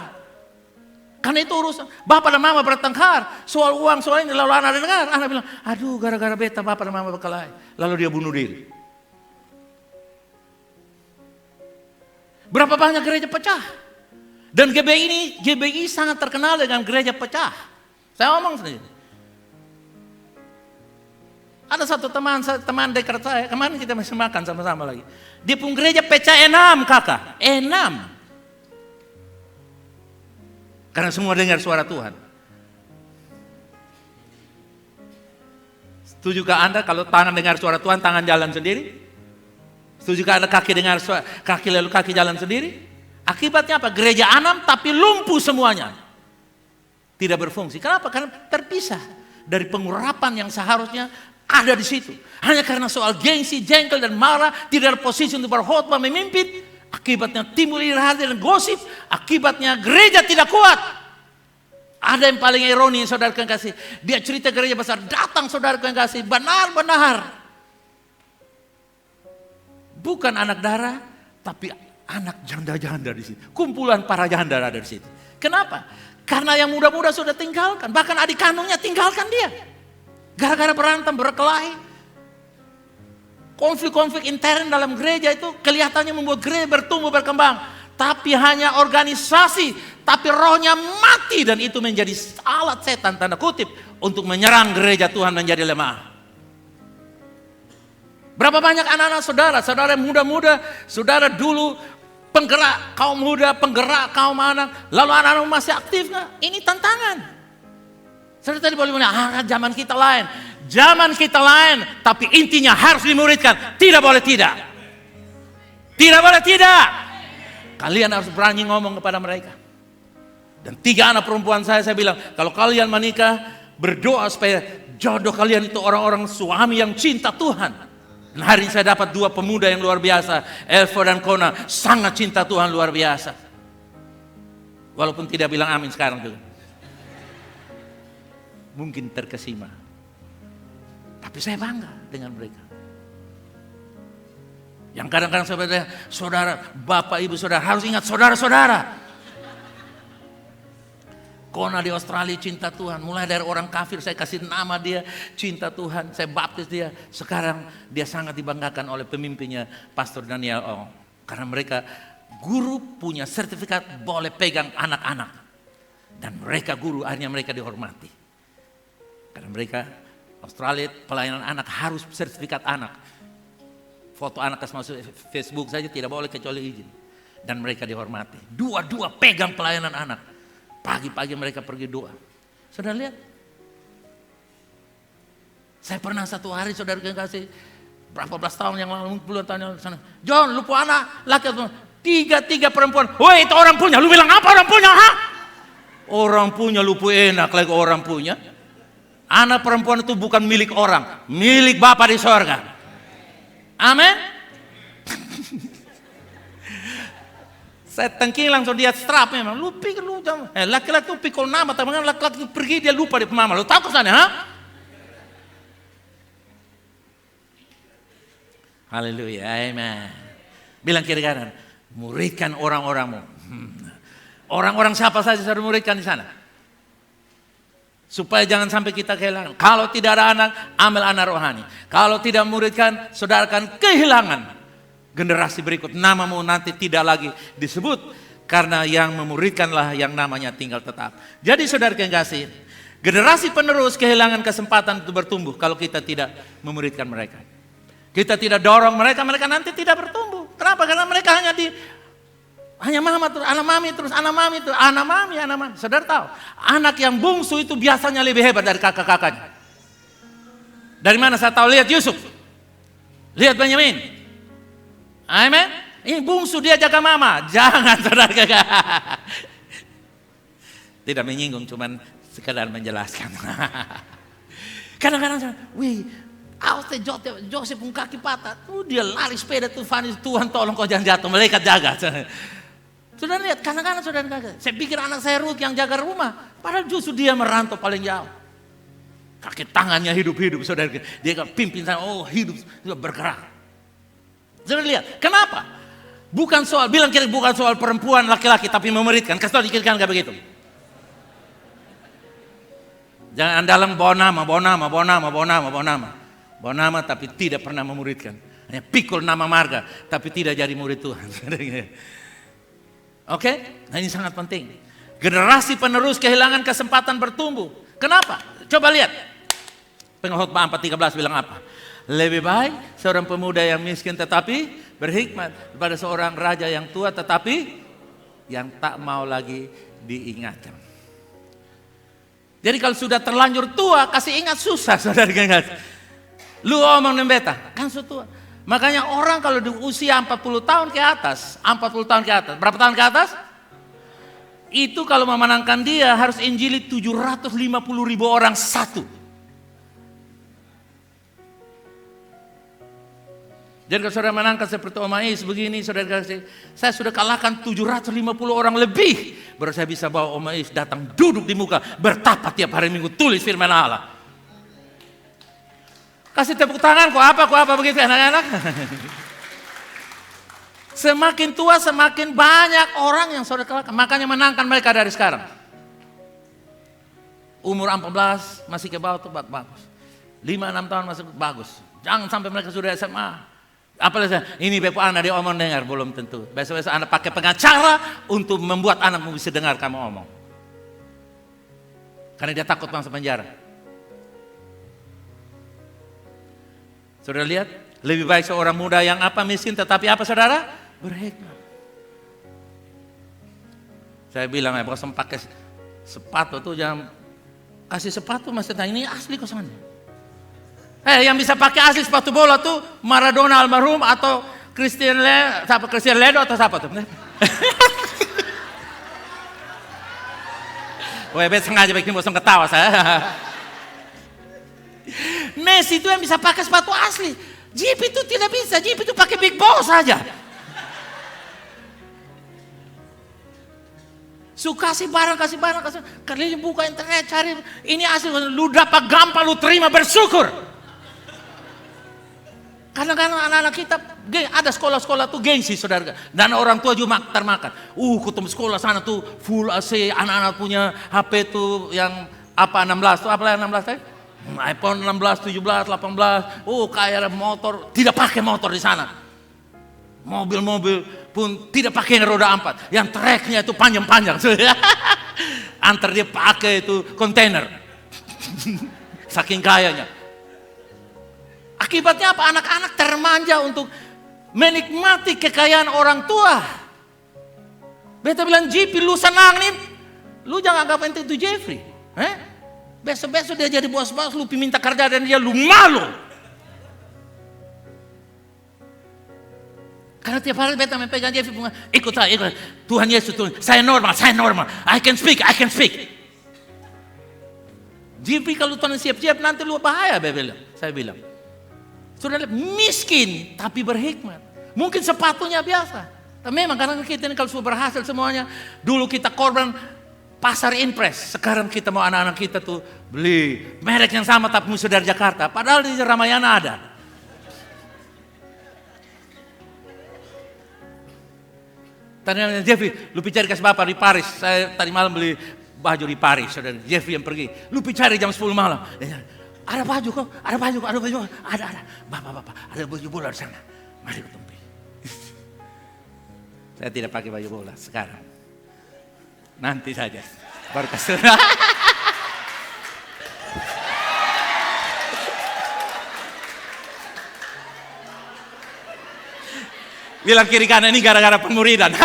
S2: Karena itu urusan bapak dan mama bertengkar soal uang, soal ini, lalu anak dengar. Anak bilang, aduh gara-gara beta bapak dan mama berkelahi. Lalu dia bunuh diri. Berapa banyak gereja pecah. Dan GBI sangat terkenal dengan gereja pecah. Saya ngomong sendiri. Ada satu teman dekat saya, kemarin kita masih makan sama-sama lagi. Dia pun gereja pecah 6 kakak, 6. Karena semua dengar suara Tuhan. Setujukah Anda kalau tangan dengar suara Tuhan, tangan jalan sendiri? Setujukah Anda kaki dengar suara, kaki lalu kaki jalan sendiri? Akibatnya apa? Gereja 6 tapi lumpuh semuanya. Tidak berfungsi. Kenapa? Karena terpisah dari pengurapan yang seharusnya ada di situ. Hanya karena soal gengsi, jengkel dan marah, tidak ada posisi untuk berkhotbah memimpin. Akibatnya timbul iri hati dan gosip. Akibatnya gereja tidak kuat. Ada yang paling ironi saudara yang kasih. Dia cerita gereja besar. Datang saudara yang kasih. Benar-benar. Bukan anak darah. Tapi anak janda-janda di situ. Kumpulan para janda ada di situ. Kenapa? Karena yang muda-muda sudah tinggalkan. Bahkan adik kandungnya tinggalkan dia. Gara-gara berantem, berkelahi. Konflik-konflik intern dalam gereja itu kelihatannya membuat gereja bertumbuh berkembang. Tapi hanya organisasi, tapi rohnya mati. Dan itu menjadi alat setan tanda kutip untuk menyerang gereja Tuhan menjadi lemah. Berapa banyak anak-anak saudara muda-muda, saudara dulu penggerak kaum muda, penggerak kaum anak. Lalu anak-anak masih aktif nggak? Ini tantangan. Saudara tadi boleh bilang, zaman kita lain. Zaman kita lain, tapi intinya harus dimuridkan. Tidak boleh tidak. Tidak boleh tidak. Kalian harus berani ngomong kepada mereka. Dan 3 anak perempuan saya bilang, kalau kalian menikah, berdoa supaya jodoh kalian itu orang-orang suami yang cinta Tuhan. Dan hari ini saya dapat 2 pemuda yang luar biasa, Elvo dan Kona, sangat cinta Tuhan luar biasa. Walaupun tidak bilang amin sekarang juga. Mungkin terkesima. Tapi saya bangga dengan mereka. Yang kadang-kadang saudara, bapak, ibu, saudara, harus ingat saudara-saudara. Kona di Australia cinta Tuhan. Mulai dari orang kafir saya kasih nama dia cinta Tuhan. Saya baptis dia. Sekarang dia sangat dibanggakan oleh pemimpinnya Pastor Daniel Ong. Karena mereka guru punya sertifikat boleh pegang anak-anak. Dan mereka guru akhirnya mereka dihormati. Karena mereka Australia pelayanan anak harus sertifikat anak. Foto anak kasih masuk Facebook saja tidak boleh kecuali izin. Dan mereka dihormati. Dua-dua pegang pelayanan anak. Pagi-pagi mereka pergi doa. Saudara lihat. Saya pernah satu hari saudara kasih berapa belas tahun yang lalu, puluhan tahun yang lalu. John, lu punya anak, laki tiga perempuan. Woi, itu orang punya. Lu bilang apa orang punya? Ha? Orang punya lu enak lagi orang punya. Anak perempuan itu bukan milik orang, milik Bapa di sorga. Amin. Saya tengking langsung dia strap memang. Lu pikir lu jangan. Laki-laki itu pikul nama, tapi laki-laki pergi dia lupa di mama. Lu tahu kesana, ha? Haleluya, amen. Bilang kiri kanan, muridkan orang-orangmu. Orang-orang siapa saja saya muridkan di sana. Supaya jangan sampai kita kehilangan. Kalau tidak ada anak, ambil anak rohani. Kalau tidak muridkan, saudara akan kehilangan generasi berikut. Namamu nanti tidak lagi disebut. Karena yang memuridkanlah yang namanya tinggal tetap. Jadi saudara yang kasih, generasi penerus kehilangan kesempatan untuk bertumbuh kalau kita tidak memuridkan mereka. Kita tidak dorong mereka, mereka nanti tidak bertumbuh. Kenapa? Karena mereka hanya mama terus, anak mami terus, anak mami terus, anak mami. Saudara tahu, anak yang bungsu itu biasanya lebih hebat dari kakak-kakaknya. Dari mana saya tahu? Lihat Yusuf, lihat Benyamin. Amen. Ini bungsu dia jaga mama. Jangan saudara kakak. Tidak menyinggung, cuman sekedar menjelaskan. Kadang-kadang, Joseph pun kaki patah. Dia lari sepeda Tuhan tolong kau jangan jatuh, malaikat jaga. Sudah lihat, kadang-kadang saudara kakak, saya pikir anak saya Ruth yang jaga rumah, padahal justru dia merantau paling jauh. Kaki tangannya hidup-hidup, saudara. Dia pimpin saya, hidup bergerak. Saudara lihat, kenapa? Bukan soal, bilang kira bukan soal perempuan laki-laki, tapi memuridkan. Kasih tahu dikit kan gak begitu. Jangan andalan bawa nama, tapi tidak pernah memuridkan. Hanya pikul nama marga, tapi tidak jadi murid Tuhan. Oke? Nah ini sangat penting. Generasi penerus kehilangan kesempatan bertumbuh. Kenapa? Coba lihat. Pengkhotbah 4:13 bilang apa? Lebih baik seorang pemuda yang miskin tetapi berhikmat daripada seorang raja yang tua tetapi yang tak mau lagi diingatkan. Jadi kalau sudah terlanjur tua, kasih ingat susah, saudara ingat. Lu omong beta, kan sudah tua. Makanya orang kalau di usia 40 tahun ke atas, berapa tahun ke atas? Itu kalau memenangkan dia harus injili 750.000 orang satu. Jadi kalau saudara menangkan seperti Om Ais begini, saudara kasih, saya sudah kalahkan 750 orang lebih. Baru saya bisa bawa Om Ais datang duduk di muka, bertapa tiap hari Minggu, tulis firman Allah. Kasih tepuk tangan, kok apa begitu anak-anak. Semakin tua semakin banyak orang yang saudara kalahkan. Makanya menangkan mereka dari sekarang. Umur 14 masih ke bawah itu bagus. 5-6 tahun masih bagus. Jangan sampai mereka sudah SMA. Apalagi ini bepo anak dia omong dengar, belum tentu. Besok-besok anak pakai pengacara untuk membuat anakmu bisa dengar kamu omong. Karena dia takut masuk penjara. Saudara lihat, lebih baik seorang muda yang miskin tetapi saudara? Berhikmat. Saya bilang bukan pakai sepatu tuh jangan kasih sepatu masih tanya ini asli kosannya. Yang bisa pakai asli sepatu bola tuh Maradona almarhum atau Cristiano Ledo atau siapa tuh? Wah, sengaja bikin bosong ketawa saya. Messi itu yang bisa pakai sepatu asli. Jeep itu tidak bisa, Jeep itu pakai big boss saja. Kasih barang. Kalian buka internet, cari ini asli. Lu dapat gampang, lu terima, bersyukur. Kadang-kadang anak-anak kita, ada sekolah-sekolah tuh gengsi saudara. Dan orang tua juga termakan. Ketemu sekolah sana tuh full AC, anak-anak punya HP tuh yang apa 16 tuh, apa yang 16 tadi? iPhone 16, 17, 18. Kayak motor, tidak pakai motor di sana. Mobil-mobil pun tidak pakai roda 4. Yang treknya itu panjang-panjang. Antar dia pakai itu kontainer. Saking kayanya. Akibatnya apa? Anak-anak termanja untuk menikmati kekayaan orang tua. Beta bilang, Jeep, lu senang nih. Lu jangan anggap ente itu Jeffrey. Besok-besok dia jadi bos-bos, lu minta kerja dan dia, lu malu. Karena tiap hari beta memegang Jeffrey, ikut saya. Tuhan Yesus, saya normal. I can speak. Jeffrey kalau Tuhan siap-siap nanti lu bahaya, saya bilang. Sudah miskin tapi berhikmat. Mungkin sepatunya biasa. Tapi memang karena kita ini kalau sudah berhasil semuanya. Dulu kita korban pasar impres. Sekarang kita mau anak-anak kita tuh beli merek yang sama tapi musuh dari Jakarta. Padahal di Ramayana ada. Tanya Jeffrey, lu cari kasih bapak di Paris. Saya tadi malam beli baju di Paris. Saudara Jeffrey yang pergi. Lu cari jam 10 malam. Ada baju kok, ada. Bapak, ada baju bola di sana. Mari ketemu. Saya tidak pakai baju bola sekarang. Nanti saja. Baru kasih. Bilang kiri kanan ini gara-gara pemuridan.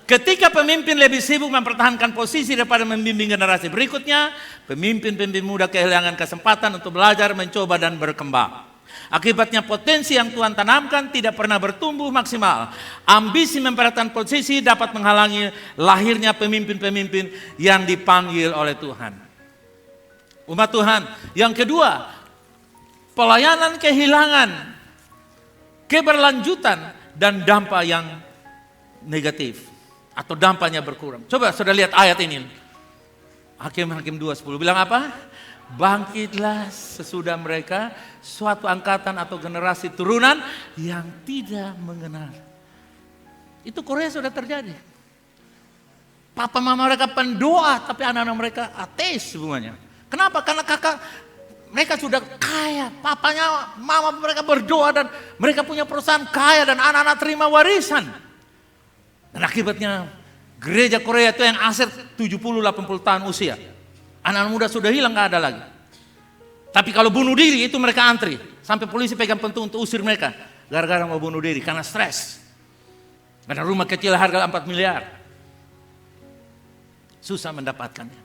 S2: Ketika pemimpin lebih sibuk mempertahankan posisi daripada membimbing generasi berikutnya, pemimpin-pemimpin muda kehilangan kesempatan untuk belajar, mencoba, dan berkembang. Akibatnya potensi yang Tuhan tanamkan tidak pernah bertumbuh maksimal. Ambisi mempertahankan posisi dapat menghalangi lahirnya pemimpin-pemimpin yang dipanggil oleh Tuhan. Umat Tuhan. Yang kedua, pelayanan kehilangan keberlanjutan dan dampak yang negatif. Atau dampaknya berkurang. Coba sudah lihat ayat ini. Hakim-Hakim 2:10 bilang apa? Bangkitlah sesudah mereka suatu angkatan atau generasi turunan yang tidak mengenal. Itu Korea sudah terjadi. Papa mama mereka pendoa tapi anak-anak mereka ateis semuanya. Kenapa? Karena kakak mereka sudah kaya. Papanya mama mereka berdoa dan mereka punya perusahaan kaya dan anak-anak terima warisan. Dan akibatnya gereja Korea itu yang aset 70-80 tahun usia. Anak muda sudah hilang, gak ada lagi. Tapi kalau bunuh diri itu mereka antri. Sampai polisi pegang pintu untuk usir mereka. Gara-gara mau bunuh diri karena stres. Karena rumah kecil harga 4 miliar. Susah mendapatkannya.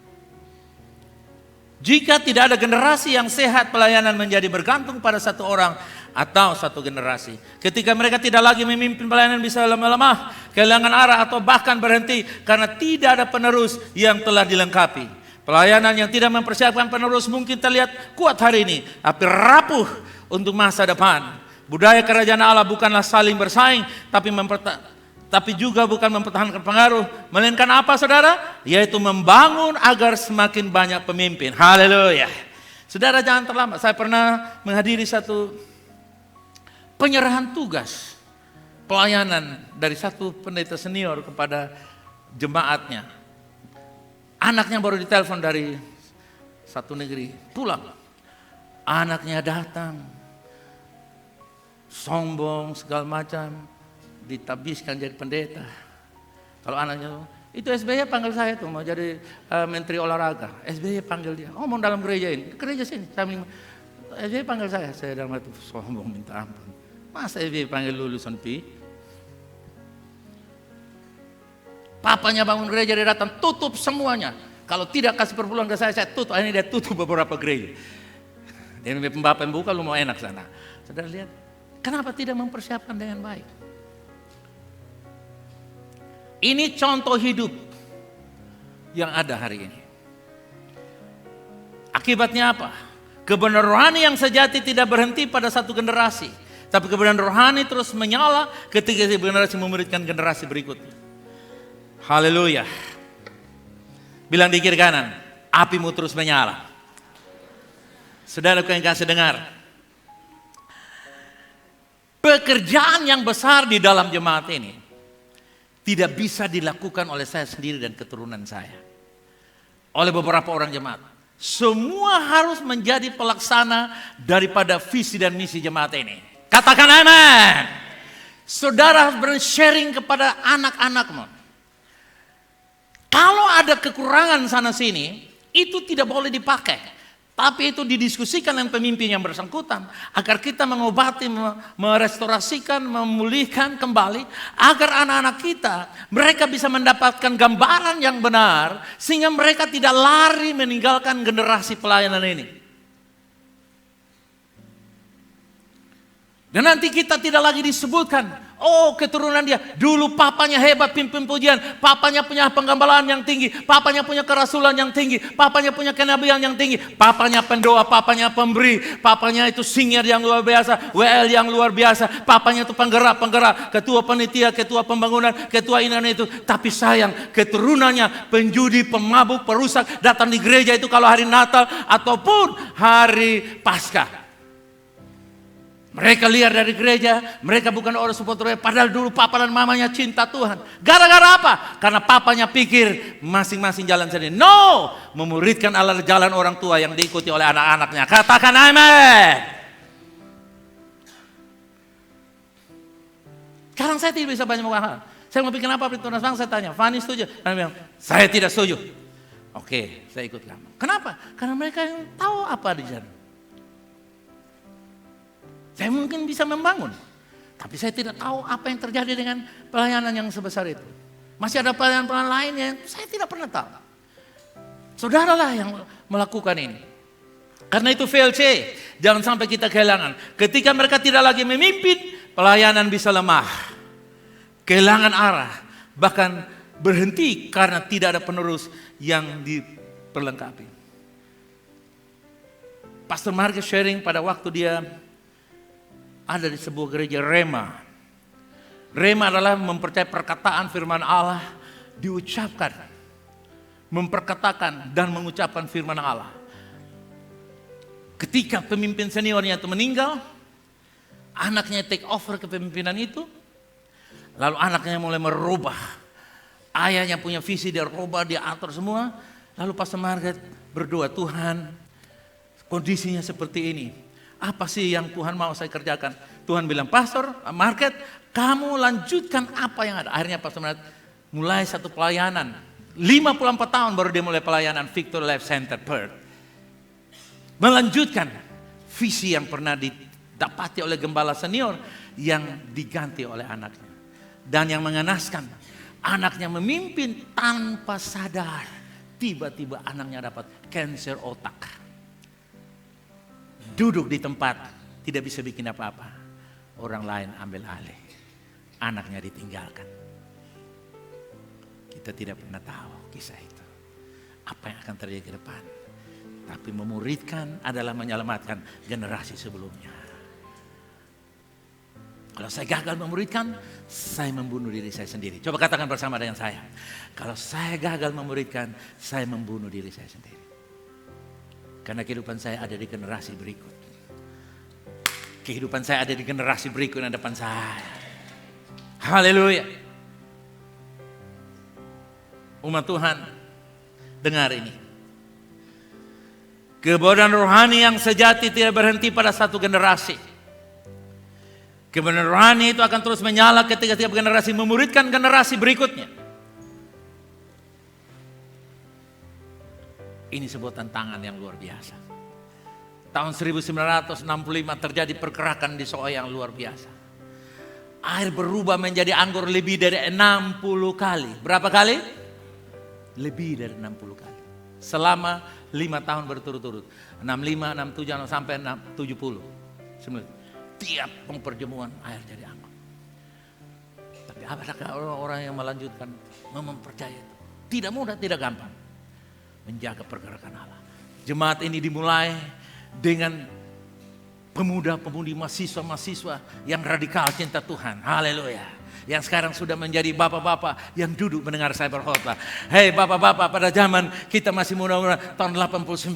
S2: Jika tidak ada generasi yang sehat, pelayanan menjadi bergantung pada satu orang atau satu generasi. Ketika mereka tidak lagi memimpin, pelayanan bisa lemah, kehilangan arah atau bahkan berhenti karena tidak ada penerus yang telah dilengkapi. Pelayanan yang tidak mempersiapkan penerus mungkin terlihat kuat hari ini, tapi rapuh untuk masa depan. Budaya kerajaan Allah bukanlah saling bersaing, tapi juga bukan mempertahankan pengaruh, melainkan apa saudara? Yaitu membangun agar semakin banyak pemimpin. Haleluya. Saudara jangan terlambat. Saya pernah menghadiri satu penyerahan tugas pelayanan dari satu pendeta senior kepada jemaatnya. Anaknya baru ditelepon dari satu negeri, pulang. Anaknya datang, sombong segala macam, ditabiskan jadi pendeta. Kalau anaknya itu SBY panggil saya tuh mau jadi menteri olahraga. SBY panggil dia. Oh mau dalam gereja ini, gereja sini. SBY panggil saya dalam hati sombong minta ampun. Masa SBY panggil lulusan PI? Papanya bangun gereja, dia datang tutup semuanya. Kalau tidak kasih perpuluhan ke saya tutup. Ini dia tutup beberapa gereja. Dia bapak yang buka, lu mau enak sana. Saudara lihat, kenapa tidak mempersiapkan dengan baik? Ini contoh hidup yang ada hari ini. Akibatnya apa? Kebenaran rohani yang sejati tidak berhenti pada satu generasi, tapi kebenaran rohani terus menyala ketika generasi memuridkan generasi berikutnya. Haleluya. Bilang di kiri kanan, apimu terus menyala. Saudaraku yang kasih dengar, pekerjaan yang besar di dalam jemaat ini tidak bisa dilakukan oleh saya sendiri dan keturunan saya, oleh beberapa orang jemaat. Semua harus menjadi pelaksana daripada visi dan misi jemaat ini. Katakan amin. Saudara harus sharing kepada anak-anakmu. Kalau ada kekurangan sana sini, itu tidak boleh dipakai. Tapi itu didiskusikan dengan pemimpin yang bersangkutan. Agar kita mengobati, merestorasikan, memulihkan kembali. Agar anak-anak kita, mereka bisa mendapatkan gambaran yang benar. Sehingga mereka tidak lari meninggalkan generasi pelayanan ini. Dan nanti kita tidak lagi disebutkan, oh keturunan dia, dulu papanya hebat pimpin pujian, papanya punya penggambaran yang tinggi, papanya punya kerasulan yang tinggi, papanya punya kenabian yang tinggi, papanya pendoa, papanya pemberi, papanya itu singer yang luar biasa, WL yang luar biasa, papanya itu penggerak, ketua panitia, ketua pembangunan, ketua ini dan itu. Tapi sayang, keturunannya penjudi, pemabuk, perusak, datang di gereja itu kalau hari Natal ataupun hari Paskah. Mereka liar dari gereja, mereka bukan orang supporter, padahal dulu papa dan mamanya cinta Tuhan. Gara-gara apa? Karena papanya pikir masing-masing jalan sendiri. No, memuridkan ala jalan orang tua yang diikuti oleh anak-anaknya. Katakan amin. Sekarang saya tidak bisa banyak hal. Saya mau bikin apa Tunas Bang, saya tanya, Fani setuju? Dia bilang, saya tidak setuju. Oke, saya ikut kamu. Kenapa? Karena mereka yang tahu apa di sana. Saya mungkin bisa membangun, tapi saya tidak tahu apa yang terjadi dengan pelayanan yang sebesar itu. Masih ada pelayanan-pelayanan lain yang saya tidak pernah tahu. Saudaralah yang melakukan ini. Karena itu VLC, jangan sampai kita kehilangan. Ketika mereka tidak lagi memimpin, pelayanan bisa lemah, kehilangan arah, bahkan berhenti karena tidak ada penerus yang diperlengkapi. Pastor Marcus sharing pada waktu dia ada di sebuah gereja Rema. Rema adalah mempercayai perkataan firman Allah diucapkan, memperkatakan dan mengucapkan firman Allah. Ketika pemimpin seniornya itu meninggal, anaknya take over kepemimpinan itu, lalu anaknya mulai merubah. Ayahnya punya visi, dia rubah, dia atur semua. Lalu Pastor Margaret berdoa, Tuhan, kondisinya seperti ini. Apa sih yang Tuhan mau saya kerjakan? Tuhan bilang, Pastor Market, kamu lanjutkan apa yang ada. Akhirnya Pastor Market mulai satu pelayanan. 54 tahun baru dia mulai pelayanan Victory Life Center Perth. Melanjutkan visi yang pernah didapati oleh gembala senior yang diganti oleh anaknya. Dan yang mengenaskan, anaknya memimpin tanpa sadar. Tiba-tiba anaknya dapat kanker otak. Duduk di tempat, tidak bisa bikin apa-apa. Orang lain ambil alih. Anaknya ditinggalkan. Kita tidak pernah tahu kisah itu. Apa yang akan terjadi ke depan. Tapi memuridkan adalah menyelamatkan generasi sebelumnya. Kalau saya gagal memuridkan, saya membunuh diri saya sendiri. Coba katakan bersama dengan saya. Kalau saya gagal memuridkan, saya membunuh diri saya sendiri. Karena kehidupan saya ada di generasi berikut. Kehidupan saya ada di generasi berikut yang depan saya. Haleluya. Umat Tuhan, dengar ini. Kebenaran rohani yang sejati tidak berhenti pada satu generasi. Kebenaran rohani itu akan terus menyala ketika tiap generasi memuridkan generasi berikutnya. Ini sebuah tantangan yang luar biasa. Tahun 1965 terjadi pergerakan di Soe yang luar biasa. Air berubah menjadi anggur lebih dari 60 kali. Berapa kali? Lebih dari 60 kali. Selama 5 tahun berturut-turut. 65, 67 sampai 70. Tiap perjamuan air jadi anggur. Tapi apakah orang-orang yang melanjutkan mempercayai itu? Tidak mudah, tidak gampang. Menjaga pergerakan Allah. Jemaat ini dimulai dengan pemuda-pemudi, mahasiswa-mahasiswa yang radikal cinta Tuhan. Haleluya. Yang sekarang sudah menjadi bapak-bapak yang duduk mendengar saya berkhotbah. Hei bapak-bapak, pada zaman kita masih muda-muda tahun 89.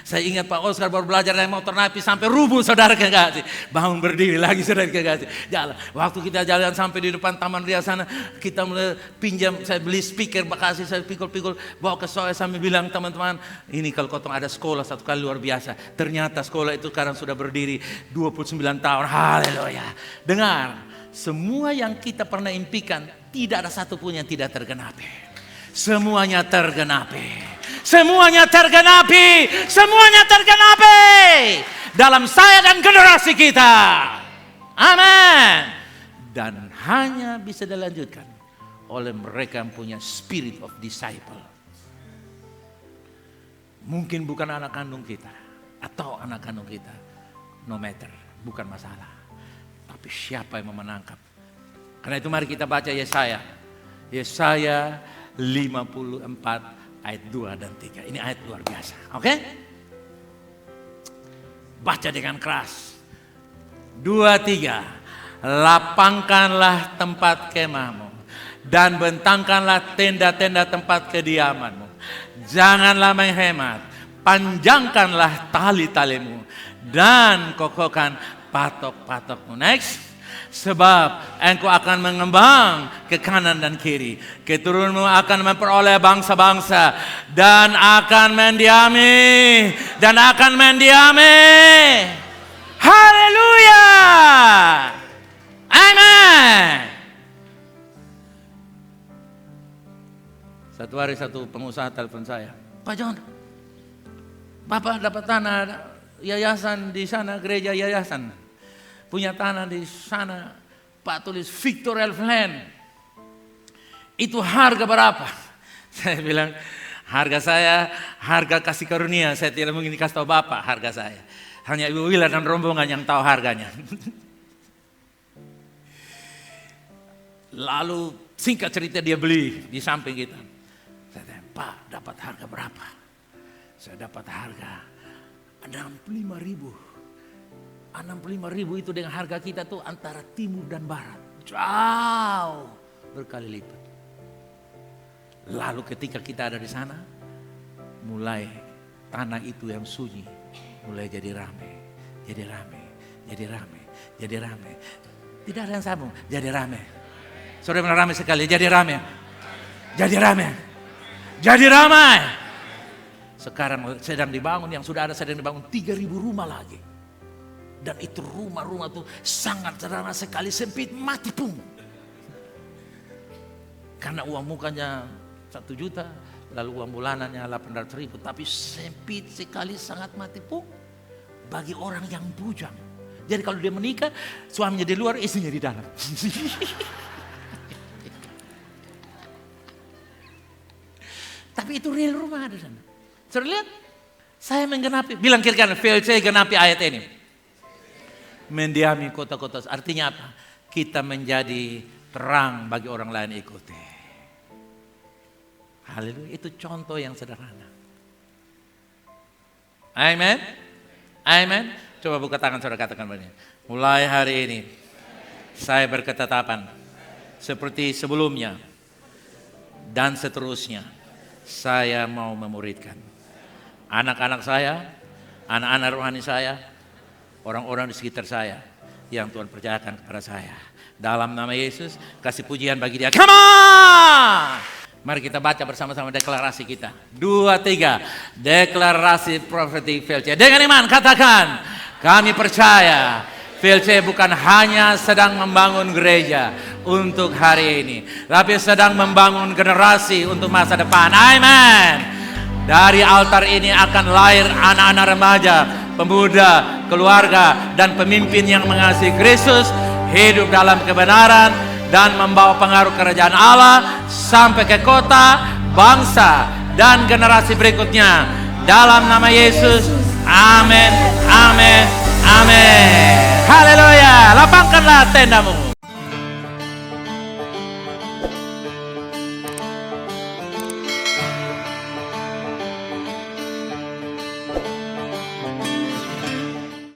S2: Saya ingat Pak Oscar baru belajar naik motor napi sampai rubuh, saudara kekasih. Bangun berdiri lagi, saudara kekasih. Jalan. Waktu kita jalan sampai di depan Taman Ria sana, kita mulai pinjam, saya beli speaker Bekasi, saya pikul-pikul, bawa ke saya sambil bilang, teman-teman, ini kalau kotong ada sekolah satu kali luar biasa. Ternyata sekolah itu sekarang sudah berdiri 29 tahun. Haleluya. Dengar. Semua yang kita pernah impikan tidak ada satupun yang tidak tergenapi. Semuanya tergenapi. Semuanya tergenapi. Semuanya tergenapi dalam saya dan generasi kita. Amin. Dan hanya bisa dilanjutkan oleh mereka yang punya spirit of disciple. Mungkin bukan anak kandung kita atau anak kandung kita, no matter, bukan masalah. Tapi siapa yang memenangkan? Karena itu mari kita baca Yesaya. Yesaya 54 ayat 2 dan 3. Ini ayat luar biasa. Oke? Baca dengan keras. 2, 3. Lapangkanlah tempat kemahmu. Dan bentangkanlah tenda-tenda tempat kediamanmu. Janganlah menghemat. Panjangkanlah tali-talimu. Dan kokohkan patok-patokmu. Next. Sebab engkau akan mengembang ke kanan dan kiri. Keturunanmu akan memperoleh bangsa-bangsa. Dan akan mendiami. Dan akan mendiami. Haleluya. Amin. Satu hari satu pengusaha telepon saya. Pak John, Bapak dapat tanah yayasan di sana, gereja yayasan. Punya tanah di sana, Pak tulis Victor Elf Land. Itu harga berapa? Saya bilang, harga kasih karunia. Saya tidak mungkin dikasih tahu Bapak harga saya. Hanya Ibu Wila dan rombongan yang tahu harganya. Lalu singkat cerita dia beli di samping kita. Saya tanya, Pak dapat harga berapa? Saya dapat harga 65.000. 65.000 itu dengan harga kita tuh antara timur dan barat. Jauh berkali lipat. Lalu ketika kita ada di sana, mulai tanah itu yang sunyi, mulai jadi ramai, jadi ramai, jadi ramai, jadi ramai. Tidak ada yang sambung, jadi ramai. Saudara benar ramai sekali, jadi ramai. Jadi ramai. Jadi ramai. Sekarang sedang dibangun, yang sudah ada sedang dibangun 3.000 rumah lagi. Dan itu rumah-rumah itu sangat sederhana sekali, sempit, mati pun. Karena uang mukanya 1 juta, lalu uang bulanannya 800.000. Tapi sempit sekali, sangat mati pun. Bagi orang yang bujang. Jadi kalau dia menikah, suaminya di luar, istrinya di dalam. Tapi itu real rumah ada sana. Sudah lihat? Saya menggenapi, bilang kiri kanan, VLC genapi ayat ini. Mendiami kota-kota, artinya apa? Kita menjadi terang bagi orang lain ikuti. Haleluya, itu contoh yang sederhana. Amen. Amen. Coba buka tangan saudara, katakan begini. Mulai hari ini saya berketetapan seperti sebelumnya dan seterusnya. Saya mau memuridkan anak-anak saya, anak-anak rohani saya, orang-orang di sekitar saya yang Tuhan percayakan kepada saya. Dalam nama Yesus, kasih pujian bagi dia. Come on! Mari kita baca bersama-sama deklarasi kita. 2, 3. Deklarasi prophetic VLC. Dengan iman katakan, kami percaya VLC bukan hanya sedang membangun gereja untuk hari ini, tapi sedang membangun generasi untuk masa depan. Amin. Dari altar ini akan lahir anak-anak remaja, pemuda, keluarga, dan pemimpin yang mengasihi Kristus, hidup dalam kebenaran, dan membawa pengaruh kerajaan Allah sampai ke kota, bangsa, dan generasi berikutnya. Dalam nama Yesus, amin, amin, amin. Haleluya, lapangkanlah tendamu.